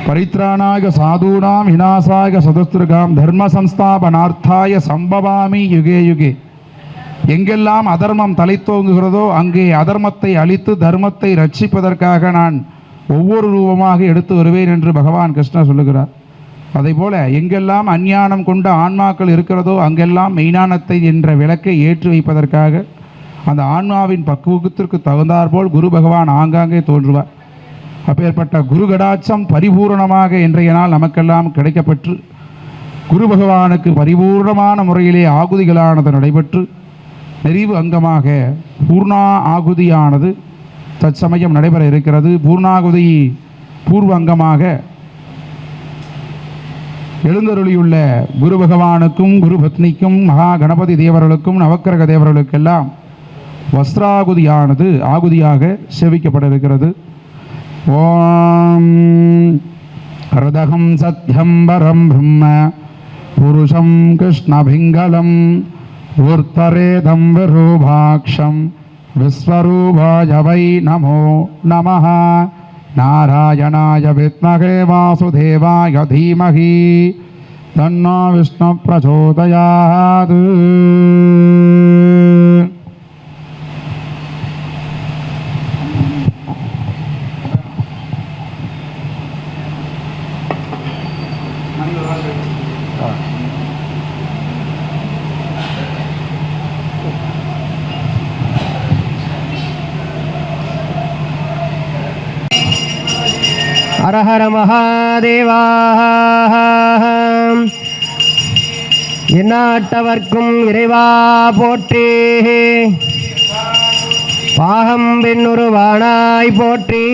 பரித்ராணாய சாதூனாம் விநாசாய சதுஸ்திருகாம் தர்ம சம்ஸ்தாபனார்த்தாய சம்பவாமி யுகே யுகே. எங்கெல்லாம் அதர்மம் தலைத்தோங்குகிறதோ அங்கே அதர்மத்தை அழித்து தர்மத்தை ரட்சிப்பதற்காக நான் ஒவ்வொரு ரூபமாக எடுத்து வருவேன் என்று பகவான் கிருஷ்ணர் சொல்லுகிறார். அதேபோல எங்கெல்லாம் அஞ்ஞானம் கொண்ட ஆன்மாக்கள் இருக்கிறதோ அங்கெல்லாம் மெய்ஞானத்தை என்ற விளக்கை ஏற்றி வைப்பதற்காக அந்த ஆன்மாவின் பக்குவத்திற்கு தகுந்தாற்போல் குரு பகவான் ஆங்காங்கே தோன்றுவார். அப்பேற்பட்ட குரு கடாட்சம் பரிபூரணமாக இன்றைய நாள் நமக்கெல்லாம் கிடைக்கப்பெற்று குரு பகவானுக்கு பரிபூர்ணமான முறையிலே ஆகுதிகளானது நடைபெற்று நிறைவு அங்கமாக பூர்ணா ஆகுதியானது தற்சமயம் நடைபெற இருக்கிறது. பூர்ணாகுதி பூர்வ அங்கமாக எழுந்தருளியுள்ள குரு பகவானுக்கும் குரு பத்னிக்கும் மகா கணபதி தேவர்களுக்கும் நவக்கிரக தேவர்களுக்கெல்லாம் வஸ்திராகுதியானது ஆகுதியாக சேவிக்கப்பட இருக்கிறது. ஓம் ஹரதகம் சத்யம் பரம் பிரம்ம புருஷம் கிருஷ்ணபிங்கலம் ஊர்த்தரேதம் விரூபாக்ஷம் விஸ்வரூபாய வை நமோ நமः. நாராயணாய வித்மகே வாசுதேவாய தீமஹி தன்னோ விஷ்ணு பிரச்சோதயாத். ஹர ஹர மகாதேவா. எந்நாட்டவர்க்கும் இறைவா போற்றி, பாகம் பெண்ணுருவானாய் போற்றி,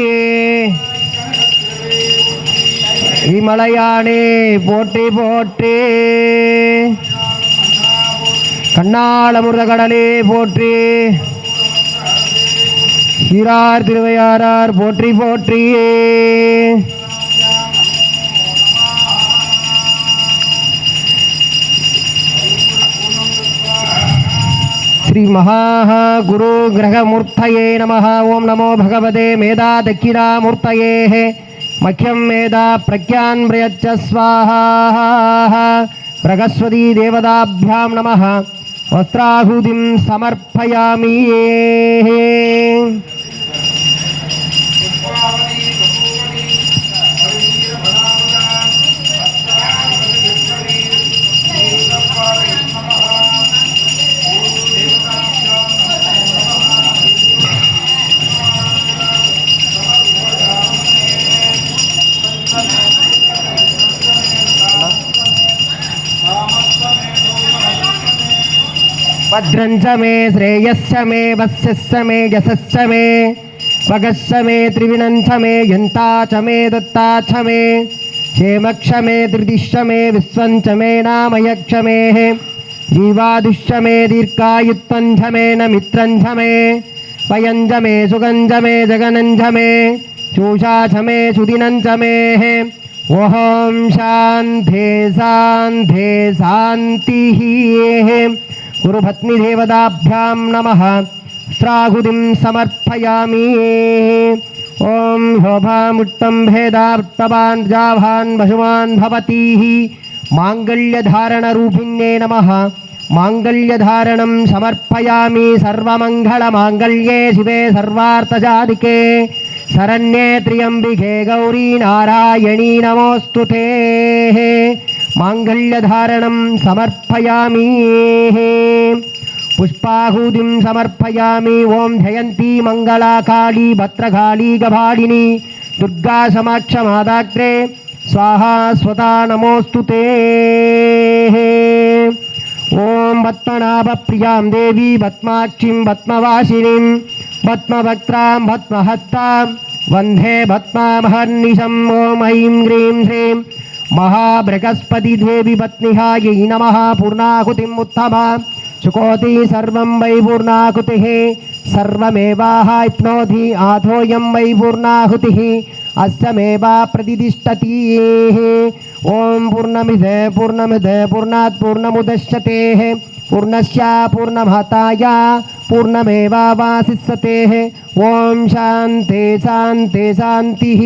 இமலையானே போற்றி போற்றி, கண்ணாளமுருத கடலே போற்றி, சீரார் திருவையாரார் போற்றி போற்றியே. ஸ்ரீ மகா குரு கிரகமூர்த்தயே நமः. ஓம் நமோ பகவதே மேதா தக்கிராமூர்த்தயே. மக்கியம் மேதா பிரக்யான் பிரயச்ச ஸ்வாஹா. பிரகஸ்வதி தேவதாभ्यां நமः. வஸ்திராஹுதிம் சமர்ப்பயாமி. भद्रञ्च मे श्रेयश्च मे वस्यश्च मे यशश्च मे वगश्च मे त्रिविणञ्च मे यन्ता च मे दत्ता च मे क्षेमक्ष मे धृतिश्च मे विश्वञ्च मे नामयक्ष मे जीवादुश्च मे दीर्घायुत्वञ्च मे न मित्रञ्च मे पयञ्च मे सुगञ्च मे जगनञ्च मे चूषा च मे सुदिनञ्च मे ओम शान्ति शान्ति शान्तिः गुरुपत्नी देवताभ्यां नमः श्राहुतिं समर्पयामि ओम शोभामुट्टं भेदार्तवान् जाभान् पशुमान् भवतीः माङ्गल्यधारणरूपिण्ये नमः माङ्गल्यधारणं समर्पयामि सर्वमङ्गलमाङ्गल्ये शिवे सर्वार्थसाधिके शरण्ये त्र्यम्बिके गौरी नारायणी नमोऽस्तुते माङ्गल्यधारणं समर्पयामि पुष्पाहुतिं समर्पयामि ओम जयन्ती मंगला काली भद्रकाली गभाडिनी दुर्गा समाक्ष मादाग्रे स्वाहा स्वता नमोस्तुते ओम पद्मनाभप्रियां देवी पद्माक्षीं पद्मवासिनीं पद्मवक्त्रां पद्महस्तां वन्दे पद्मामहर्निशम् ओम ऐं ह्रीं श्रीं महाबृहस्पति देवी पत्न्यायै नमः पूर्णाहुतिम् उत्तमा शुकोति सर्वं वै पूर्णाहुतिः सर्वमेवाप्नोति आथोऽयं वै पूर्णाहुतिः अस्यमेवा प्रतिष्ठति ओम पूर्णमिदे पूर्णात् पूर्णमुदच्यते पूर्णस्य पूर्णमादाय पूर्णमेवावशिष्यते ओम शान्ति शान्ति शान्तिः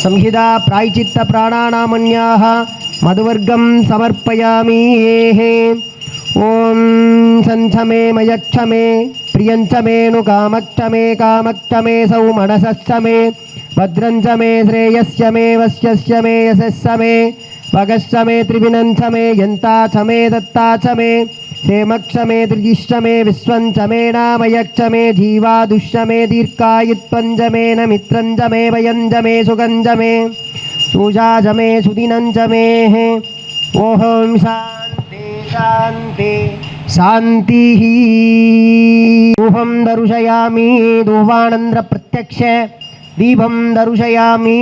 संहिता प्रायचित्त प्राणानामन्याः मधुवर्गं समर्पयामि ओम संच मे मयक्ष मे प्रियंच मे नुकामक्ष मे सौमनसश्च मे भद्रञ्च मे श्रेयश्च मे वस्यश्च मे यशश्च मे भगश्च मे त्रिविणञ्च मे यन्ता च मे दत्ता च मे क्षेमक्ष मे धृतिश्च मे विश्वञ्च मे नामयक्ष मे जीवादुश्च मे दीर्घायुत्वञ्च मे न मित्रञ्च मे वयञ्च मे सुगञ्च मे चूषा च मे सुदिनञ्च मे ओम शान्ति शान्ति शान्तिः धूपं दर्शयामि धूपानन्द्र प्रत्यक्ष दीपं दर्शयामि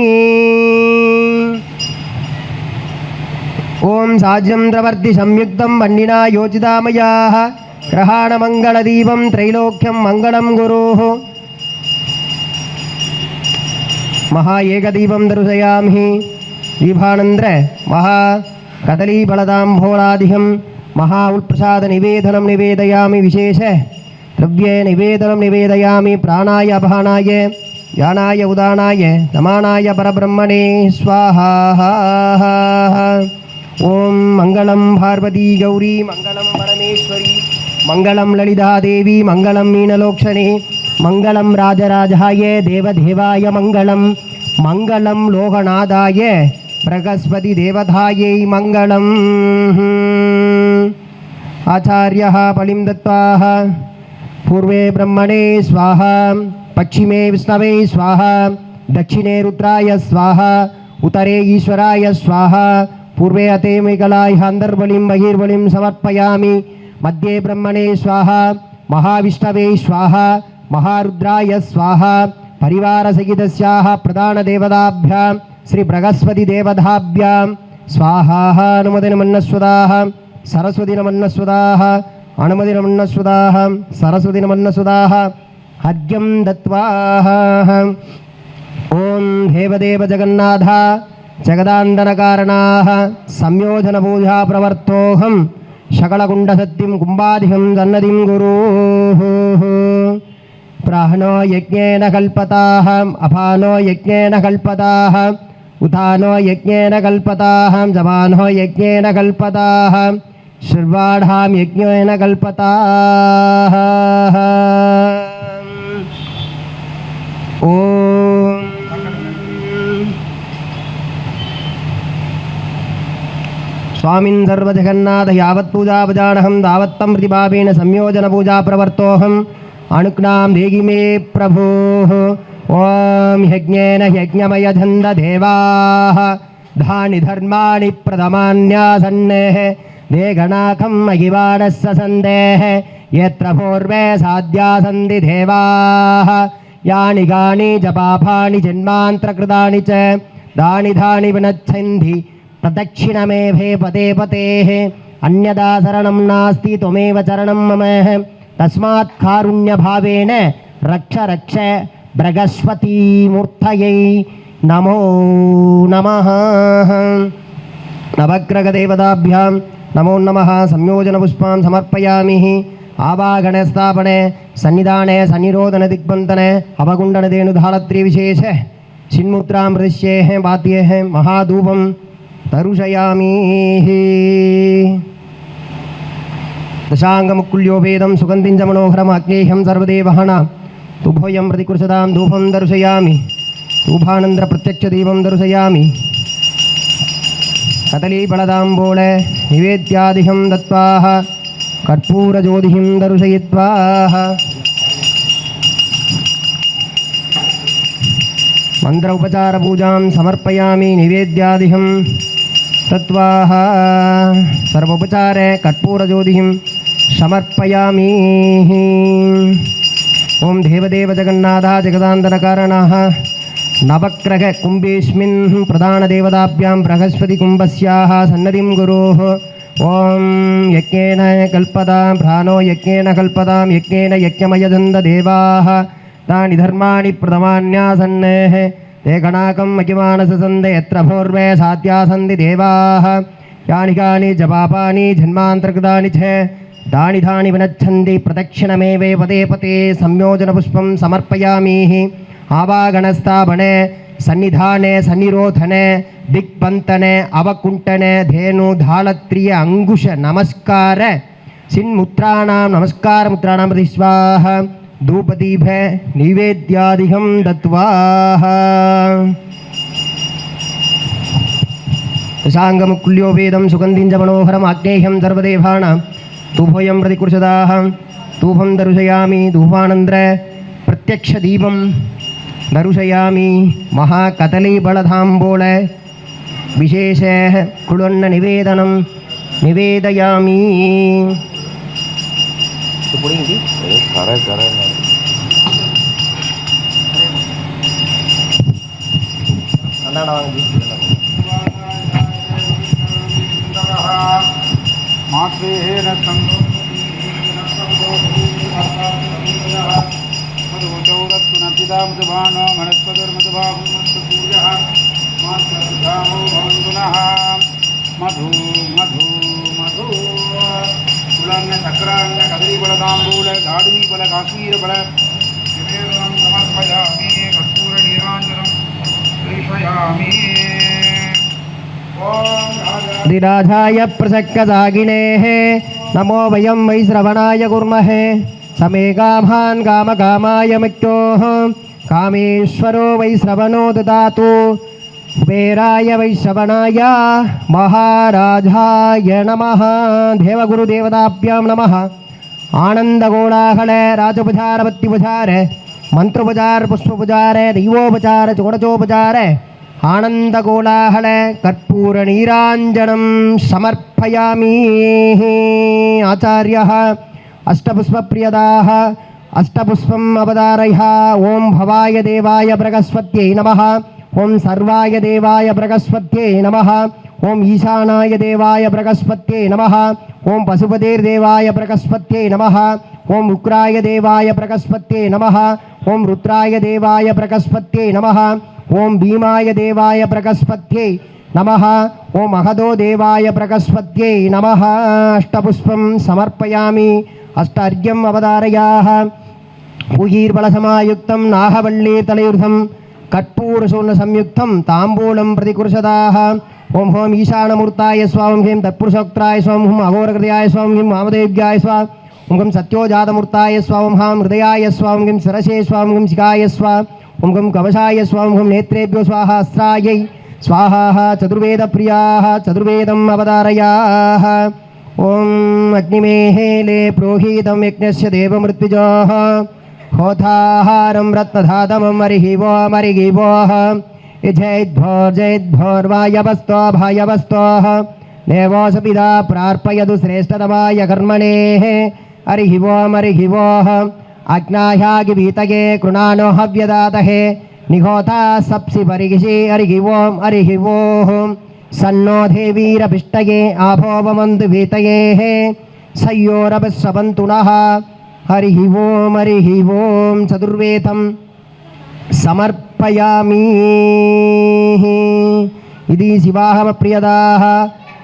ओम साज्यन्द्रवर्ति संयुक्तं वह्निना योजितामयाः ग्रहाणमङ्गलदीपं त्रैलोक्यं मङ्गलं गुरोः महा एकदीपं दर्शयामि दीपानन्द्र महा कदलीफलताम्बूलादिकं महा उत्प्रसादनिवेदनं निवेदयामि विशेष द्रव्ये निवेदनं निवेदयामि प्राणाय अपानाय ज्ञानाय उदानाय समानाय परब्रह्मणे स्वाहा ओम मंगलम पार्वती गौरी मंगलम परमेश्वरी मंगलम ललिता देवी मंगलम मीनलोक्षणे मंगलम राजराजाय देवदेवाय मंगलम मंगलम लोकनाथाय बृहस्पति देवतायै मंगलम आचार्यः बलिं दत्त्वा पूर्वे ब्रह्मणे स्वाहा पश्चिमे विष्णवे स्वाहा दक्षिणे रुद्राय स्वाहा उत्तरे ईश्वराय स्वाहा पूर्वे अते मेघलाय अंतर्बलिं बहिर्बलिं समर्पयामि मध्ये ब्रह्मणे स्वाहा महाविष्णवे स्वाहा महारुद्राय स्वाहा परिवार सहितस्याः प्रधान देवताभ्यां श्री बृहस्पति देवताभ्यां स्वाहा अनुमति नमन्नस्वदाः सरस्वती नमन्नस्वदाः अनुमति नमन्नस्वदाः सरस्वती नमन्नस्वदाः अर्घ्यं दत्त्वा ओम देवदेव जगन्नाथ जगदान्दनकारणाः संयोजन पूजा प्रवर्तोऽहं शकलकुण्डसत्यं कुम्भादिकं सन्नदिं गुरोः प्राणो यज्ञेन कल्पताः अपानो यज्ञेन कल्पताः उतानो यज्ञेन कल्पताः जवानो यज्ञेन कल्पताः शर्वाढां यज्ञेन कल्पताः ओम स्वामिन् सर्वजगन्नाथ यावत् पूजा भजानहं तावत्तं प्रतिभावेन संयोजन पूजा प्रवर्तोऽहम् अनुज्ञां देहि मे प्रभो ओम यज्ञेन यज्ञमयजन्त देवाः धानि धर्माणि प्रथमान्यासन्नेः देगणाकं महिवाणस्य सन्देः यत्र पूर्वे साध्या सन्ति देवाः यानि गानि च पापानि जन्मान्तरकृतानि च दानि धानि विनच्छन्ति प्रदक्षिणमेभे पदे पतेः अन्यदा शरणं नास्ति त्वमेव चरणं मम तस्मात् कारुण्यभावेन रक्ष रक्ष बृहस्पतिमूर्तये नमो नमः नवग्रहदेवताभ्यां नमो नमः संयोजनपुष्पां समर्पयामि आवागणस्थापने सन्निधाने सन्निरोधनदिग्बन्धने अवकुण्डनधेनुधालत्रीविशेष चिन्मुद्रां प्रदिश्येः वाद्येः महाधूपं दर्शयामि दशाङ्गमुक्कुल्योपेदं सुगन्धिं च मनोहरम् अग्नेयं सर्वदेवहना तुभोयं प्रतिकृषतां धूपं दर्शयामि धूपानन्दप्रत्यक्षदीपं दर्शयामि कदलीफलदाम्बूल निवेद्यादिकं दत्त्वा कर्पूरज्योतिं दर्शयित्वा मंत्र उपचारपूजां समर्पयामि निवेद्यादिकं दत्त्वा सर्वोपचारे कर्पूरज्योतिं समर्पयामि ओं देवदेव जगन्नाथ जगदान्तरकारणः नवग्रह कुंभेस्मिन् प्रधानदेवताभ्यां बृहस्पतिकुम्भस्याः सन्नतिं गुरोः ओं यज्ञेन कल्पतां प्राणो यज्ञेन कल्पतां यज्ञेन यज्ञमयजन्तदेवाः तानि धर्माणि प्रथमान्यासन्नेः ते गणाकं महिमानससन्ते यत्र पूर्वे साध्या सन्ति देवाः यानि कानि च पापानि जन्मान्तरकृतानि च दानि धानि विनच्छन्ति प्रदक्षिणमेवे पदे पते संयोजनपुष्पं समर्पयामि आवागणस्थापने सन्निधाने सन्निरोधने दिग्बन्धने अवकुण्ठने धेनुधालत्रिय अंकुश नमस्कार सिन्मुद्राणां नमस्कारमुद्राणां प्रति स्वाहा धूपदीप नैवेद्यादिकं दत्त्वा दशाङ्गमुक्कुल्योपेदं सुगन्धिं च मनोहरम् आग्नेयं सर्वदेवानां धूपोऽयं प्रतिकृषदाः धूपं दर्शयामि धूपानन्दर प्रत्यक्षदीपं दर्शयामि महाकदलीफलदाम्बूल विशेष कुळन्न निवेदनं निवेदयामि मात्रेण मधुचौरत्तुनपितामधुभानो मनस्पतिर्मधुभागुमस्तसूर्यः मातृधामो भवन्तुनः मधु मधु मधु कुलन्न चक्रान्न कदलीफलदाम्बूल दाडुमीफल काश्मीरफल निवेदनं समर्पयामि कर्पूरनीराञ्जनं प्रेषयामि दिराधाय प्रसक्कसागिनेः नमो वयं वैश्रवणाय कुर्महे समे कामान् कामकामाय मृत्योः कामेश्वरो वैश्रवणो ददातु कुबेराय वैश्रवणाय महाराजाय नमः देवगुरुदेवताभ्यां नमः आनन्दगोलाहल राजोपचार भक्त्युपचार मंत्रोपचार पुष्पोपचार दैवोपचार चोडचोपचार आनन्दगोलाहल कर्पूरनीराञ्जनं समर्पयामि आचार्यः अष्टपुष्पप्रियदाः अष्टपुष्पम् अवतारयः ओं भवाय देवाय बृहस्पत्यै नमः ओं सर्वाय देवाय बृहस्पत्यै नमः ओं ईशानाय देवाय बृहस्पत्यै नमः ओं पशुपतिर्देवाय बृहस्पत्यै नमः ओं उग्राय देवाय बृहस्पत्यै नमः ओं रुद्राय देवाय बृहस्पत्यै नमः ओं भीमाय देवाय बृहस्पत्यै नमः ओं महदो देवाय बृहस्पत्यै नमः अष्टपुष्पं समर्पयामि अष्टार्घ्यम् अवतारयाः पूयीर्बलसमायुक्तं नाहवल्लीतलयुर्धं कर्पूरशूर्णसंयुक्तं ताम्बूलं प्रतिकुर्षदाः ओं हों ईशानमूर्ताय स्वां ह्रीं तत्पुरुषोक्ताय स्वां हुं अघोरहृदयाय स्वां ह्रीं वामदेव्याय स्वां ओं सत्योजातमूर्ताय स्वां हां हृदयाय स्वां ह्रीं सरसे स्वां ह्रीं शिखाय स्वां ओं कवशाय स्वां हुं नेत्रेभ्यो स्वाहा अस्त्रायै स्वाहा चतुर्वेदप्रियाः चतुर्वेदम् अवतारयाः ओं अग्निमेहेले प्रोहितं यज्ञस्य देवमृत्युजोः होताहारं रत्नधातमं हरिः वो इच्छेद्भोर्जयद्भोर्वायवस्तो भायवस्तोः देवोऽस पिता प्रार्पयतु श्रेष्ठतमाय कर्मणेः हरिः ओः अग्नाह्यागिभीतये कृणानो हव्यदातहे निहोता सप्सि परिगिषि हरिः ओम् सन्नो देवीरभिष्टये आभोवमन्तु भीतयेः सयोरभस्वन्तु नः हरिः ओम् चतुर्वेदं समर्पयामि इति शिवाहमप्रियदाः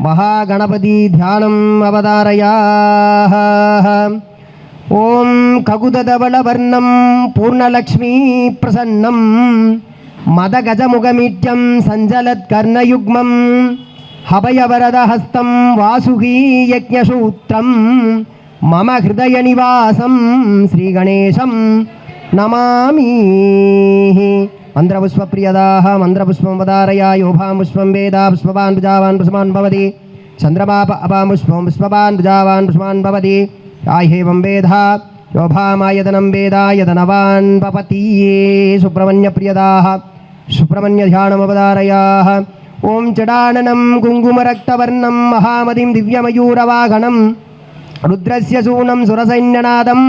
महागणपति ध्यानम् अवतारयाः ॐ ककुदधवलवर्णं पूर्णलक्ष्मी प्रसन्नं मदगजमुखमीड्यं सञ्जलत्कर्णयुग्मं हभयवरदहस्तं वासुकी यज्ञसूत्रं मम हृदयनिवासं श्रीगणेशं नमामि मन्त्रपुष्पप्रियदाः मन्त्रपुष्पं वदारयायोभां पुष्पं वेदा पुष्पवान् प्रजावान् पुष्पान् भवति चन्द्रमाप अपां पुष्पं पुष्पवान् प्रजावान् पुष्पान् भवति आह्येवं वेदा योभामायतनं वेदायतनवान् भवति सुब्रह्मण्यप्रियदाः सुब्रह्मण्यध्यानमवदारयाः ॐ चडाननं कुङ्कुमरक्तवर्णं महामतिं दिव्यमयूरवाहनं रुद्रस्य सूनं सुरसैन्यनादं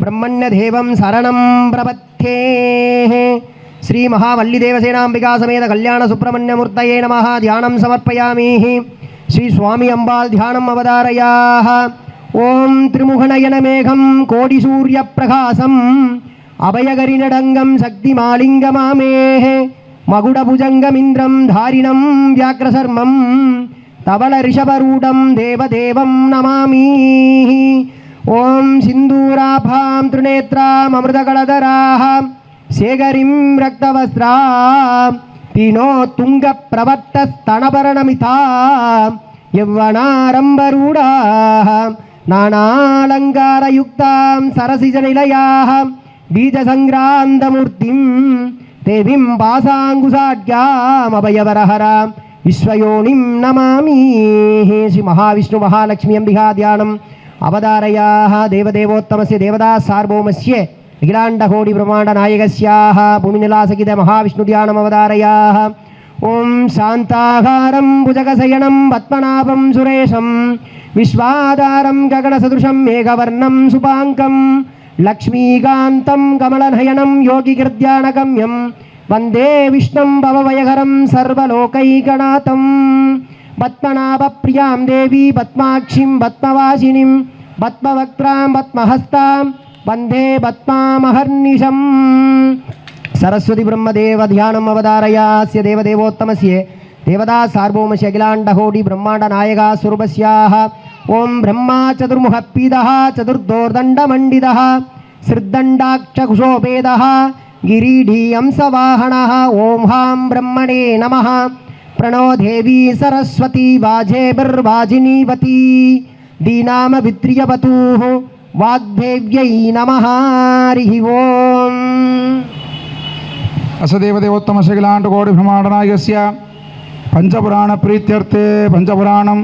ब्रह्मण्यदेवं शरणं प्रपद्ये श्री महावल्लीदेवसेनाम्बिका समेत कल्याण सुब्रह्मण्यमूर्तये नमः ध्यानं समर्पयामि श्री स्वामी अम्बाल ध्यानम् अवतारयाः ओं त्रिमुखनयनमेघं कोटिसूर्यप्रकाशम् अभयगरिनडङ्गं शक्तिमालिङ्गमामेः मकुडभुजङ्गमिन्द्रं धारिणं व्याघ्रशर्मं तवलऋषभरूढं देवदेवं नमामि ओं सिन्दूराभां त्रिनेत्रामृतकलधराः शेखरीं रक्तवस्त्रा पीनो तुङ्गप्रवर्तस्तनभरणमिता यौवनारम्भरूढाः नानालङ्कारयुक्तां सरसिजनिलयाः बीजसङ्क्रान्तमूर्तिं देवीं पासाङ्कुशाढ्यामभयवरहरा विश्वयोनिं नमामि श्री महाविष्णु महालक्ष्मी अम्बिका ध्यानम् अवतारयाः देवदेवोत्तमस्य देवदास सार्वभौमस्य अखिलाण्डकोटि ब्रह्माण्डनायकस्याः भूमिनिलासकित महाविष्णुध्यानम् अवतारयाः ओं शान्ताकारं भुजगशयनं पद्मनाभं सुरेशं विश्वाधारं गगनसदृशं मेघवर्णं शुभाङ्गं लक्ष्मीकान्तं कमलनयनं योगिकृत्यानगम्यं वन्दे विष्णुं भवभयहरं सर्वलोकैकनाथं पद्मनाभप्रियां देवी पद्माक्षीं पद्मवासिनीं पद्मवक्त्रां पद्महस्तां वन्दे पद्मामहर्निशम् सरस्वती ब्रह्मदेव ध्यानम् अवतारयास्य देवदेवोत्तमस्य देवदास सार्वभौमस्य अखिलाण्डकोटि ब्रह्माण्डनायका स्वरूपस्याः ओं ब्रह्मा चतुर्मुखपीदः चतुर्दोर्दण्डमण्डितः श्रीदण्डाक्षकुशोपेदः गिरीढी अंसवाहनः ओं हां ब्रह्मणे नमः प्रणो देवी सरस्वती वाजेभिर्वाजिनीवती दीनामभित्रियवतुः वाग्देव्यै नमः हरिः ओम् असदेवदेवोत्तम शैलाण्डकोटि ब्रह्माण्डनायकस्य पञ्चपुराणप्रीत्यर्थे पञ्चपुराणम्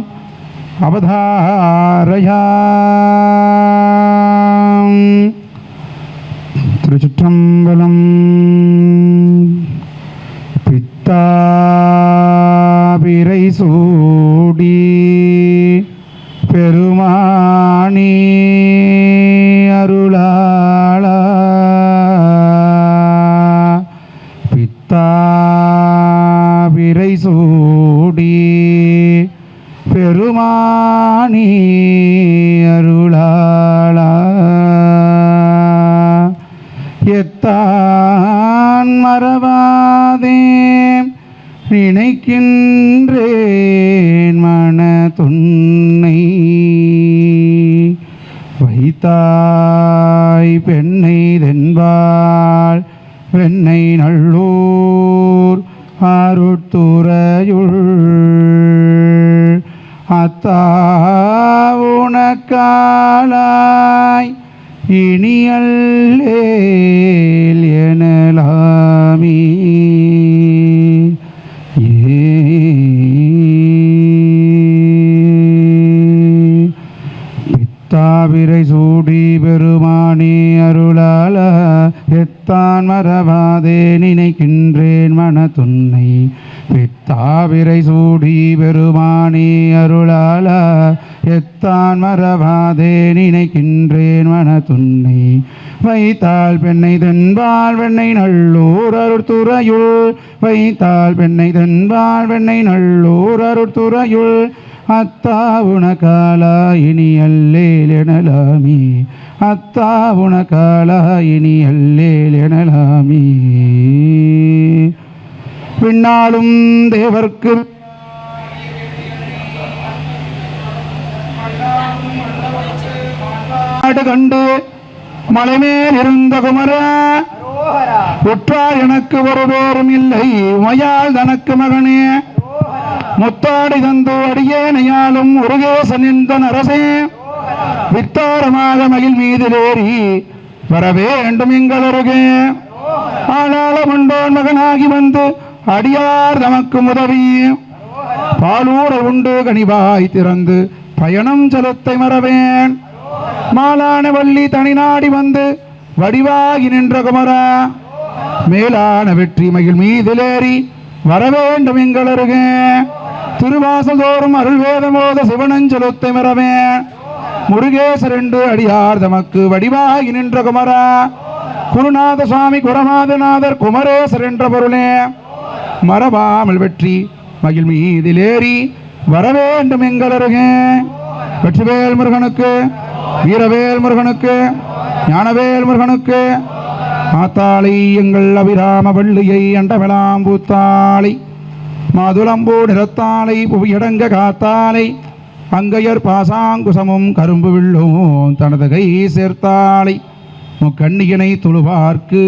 अवधारयामि திருச்சிற்றம்பலம் பித்தாபிரை சூடி பெருமானி அருளாளா பித்தாபிரை சூடி பெருமானி அருளாளா எத்தான் மறவாதே நினைக்கின்றேன் மனதுன்னை வைத்தாய் பெண்ணை தென்பால் வெண்ணை நல்லூர் அருட்துறையுள் அத்தா உனக்காலாய் இனியல்லேல் எனலாமி பித்தாபிரை சூடி பெருமானி அருளால எத்தான் மறவாதே நினைக்கின்றேன் மனத்துன்னை பித்தாவிரை சூடி பெருமானே அருளால எத்தான் மறவாதே நினைக்கின்றேன் மனத்துன்னை வைத்தால் பெண்ணை தென்பால் வெண்ணை நல்லூர் அருட்துறையுள் வைத்தால் பெண்ணை தென்பால் வெண்ணை நல்லூர் அருட்துறையுள் அத்தா உனக்காலா இனி அல்லேல் எனலாமி அத்தா உனக்காலா இனி அல்லேல் எனலாமி பின்னாலும் தேவர்க்கு கண்டு மலைமேல் இருந்த குமர உற்றார் எனக்கு ஒரு பேரும் இல்லை உமையால் தனக்கு மகனே முத்தாடி தந்து அடியேனையாலும் உருகேசன் என்ற அரசே வித்தாரமாக மகிழ் மீதிலேறி வர வேண்டும் எங்கள் அருகே ஆனாலும் உண்டோன் மகனாகி வந்து அடியார் தமக்கு உதவி பாலூர உண்டு கனிவாய் திறந்து பயணம் செலுத்தை மறவேன் மாலான வள்ளி தனி நாடி வந்து வடிவாகி நின்ற குமர மேலான வெற்றி மகிழ் மீதிலேறி வர வேண்டும் எங்கள் அருகே திருவாசல் தோறும் அருள் வேதமோத சிவனஞ்சலுத்தை மறவேன் முருகேசர் என்று அடியார் தமக்கு வடிவாகி நின்ற குமர குருநாத சுவாமி குரமாதநாதர் குமரேசர் என்ற பொருளே மறவாமல் வெற்றி மகிழ் மீதிலேறி வர வேண்டும் எங்கள் அருகே வெற்றிவேல் முருகனுக்கு வீரவேல் முருகனுக்கு ஞானவேல் முருகனுக்கு மாத்தாளை எங்கள் அபிராம வள்ளியை அண்டமெலாம் பூத்தாளை மாதுளம்பூ நிறத்தாளை புவியடங்க காத்தாளை அங்கையர் பாசாங்குசமும் கரும்பு வில்லும் தனது கை சேர்த்தாளை முக்கண்ணியனை தொழுவார்க்கு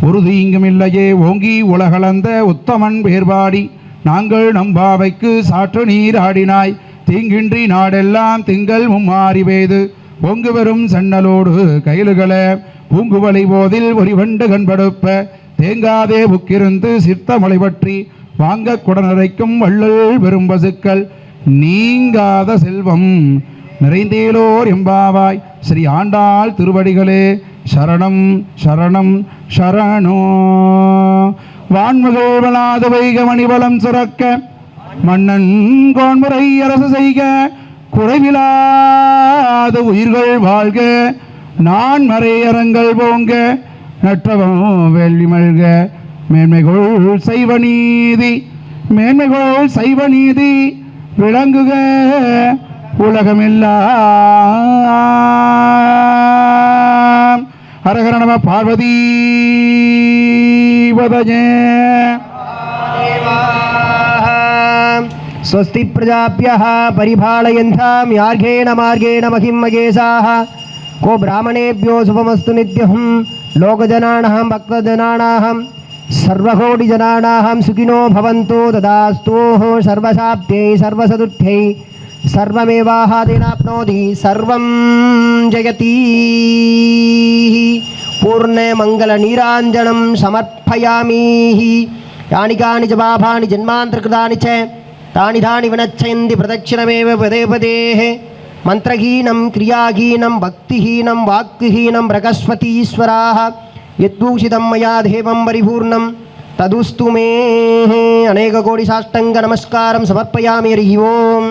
ஒரு தீங்கும் இல்லையே ஓங்கி உலகளந்த உத்தமன் பேர்பாடி நாங்கள் நம்பாவைக்கு சாற்று நீராடினாய் தீங்கின்றி நாடெல்லாம் திங்கள் மும்மாறி பெய்து பொங்கு வரும் சன்னலோடு கைலுகள பூங்குவலை போதில் ஒரு வண்டு கண்படுப்ப தேங்காதே புக்கிருந்து சித்த மொழி பற்றி வாங்க குடனரைக்கும் வள்ளல் பெரும் பசுக்கள் நீங்காத செல்வம் நிறைந்தேலோர் எம்பாவாய் ஸ்ரீ ஆண்டாள் திருவடிகளே சரணம் சரணம் சரணோ வான்முகழ் வளாத வைக மணிவளம் சுரக்க மன்னன் கோன்முறை அரசு செய்க குறைவிலாத உயிர்கள் வாழ்க நான் மறையறங்கள் போங்க நற்றவம் வெள்ளி மல்க மேன்மைகோள் சைவ நீதி மேன்மைகோள் சைவ நீதி விளங்குக உலகமெல்லாம் ஹரஹர நம பார்வதி பதஜே स्वस्ति प्रजाभ्यः परिपालयन्तां यार्घेण मार्गेण महिं महेशाः को ब्राह्मणेभ्यो शुभमस्तु नित्यं लोकजनानां भक्तजनानां सर्वकोटिजनानां सुखिनो भवन्तु तदास्तु सर्वशाब्दै सर्वसदुर्थै सर्वमेवाहादिनाप्नोति सर्वं जयति पूर्णमङ्गलनीराञ्जनं समर्पयामि यानि कानि च पापानि जन्मान्तरकृतानि च तानि तानि विनश्यन्ति प्रदक्षिणमेव पदे पदेः मन्त्रहीनं क्रियाहीनं भक्तिहीनं वाक्हीनं बृहस्पतीश्वराः यद्भूषितं मया देवं परिपूर्णं तदुस्तु मे अनेककोटिसाष्टाङ्गनमस्कारं समर्पयामि हरिः ओम्।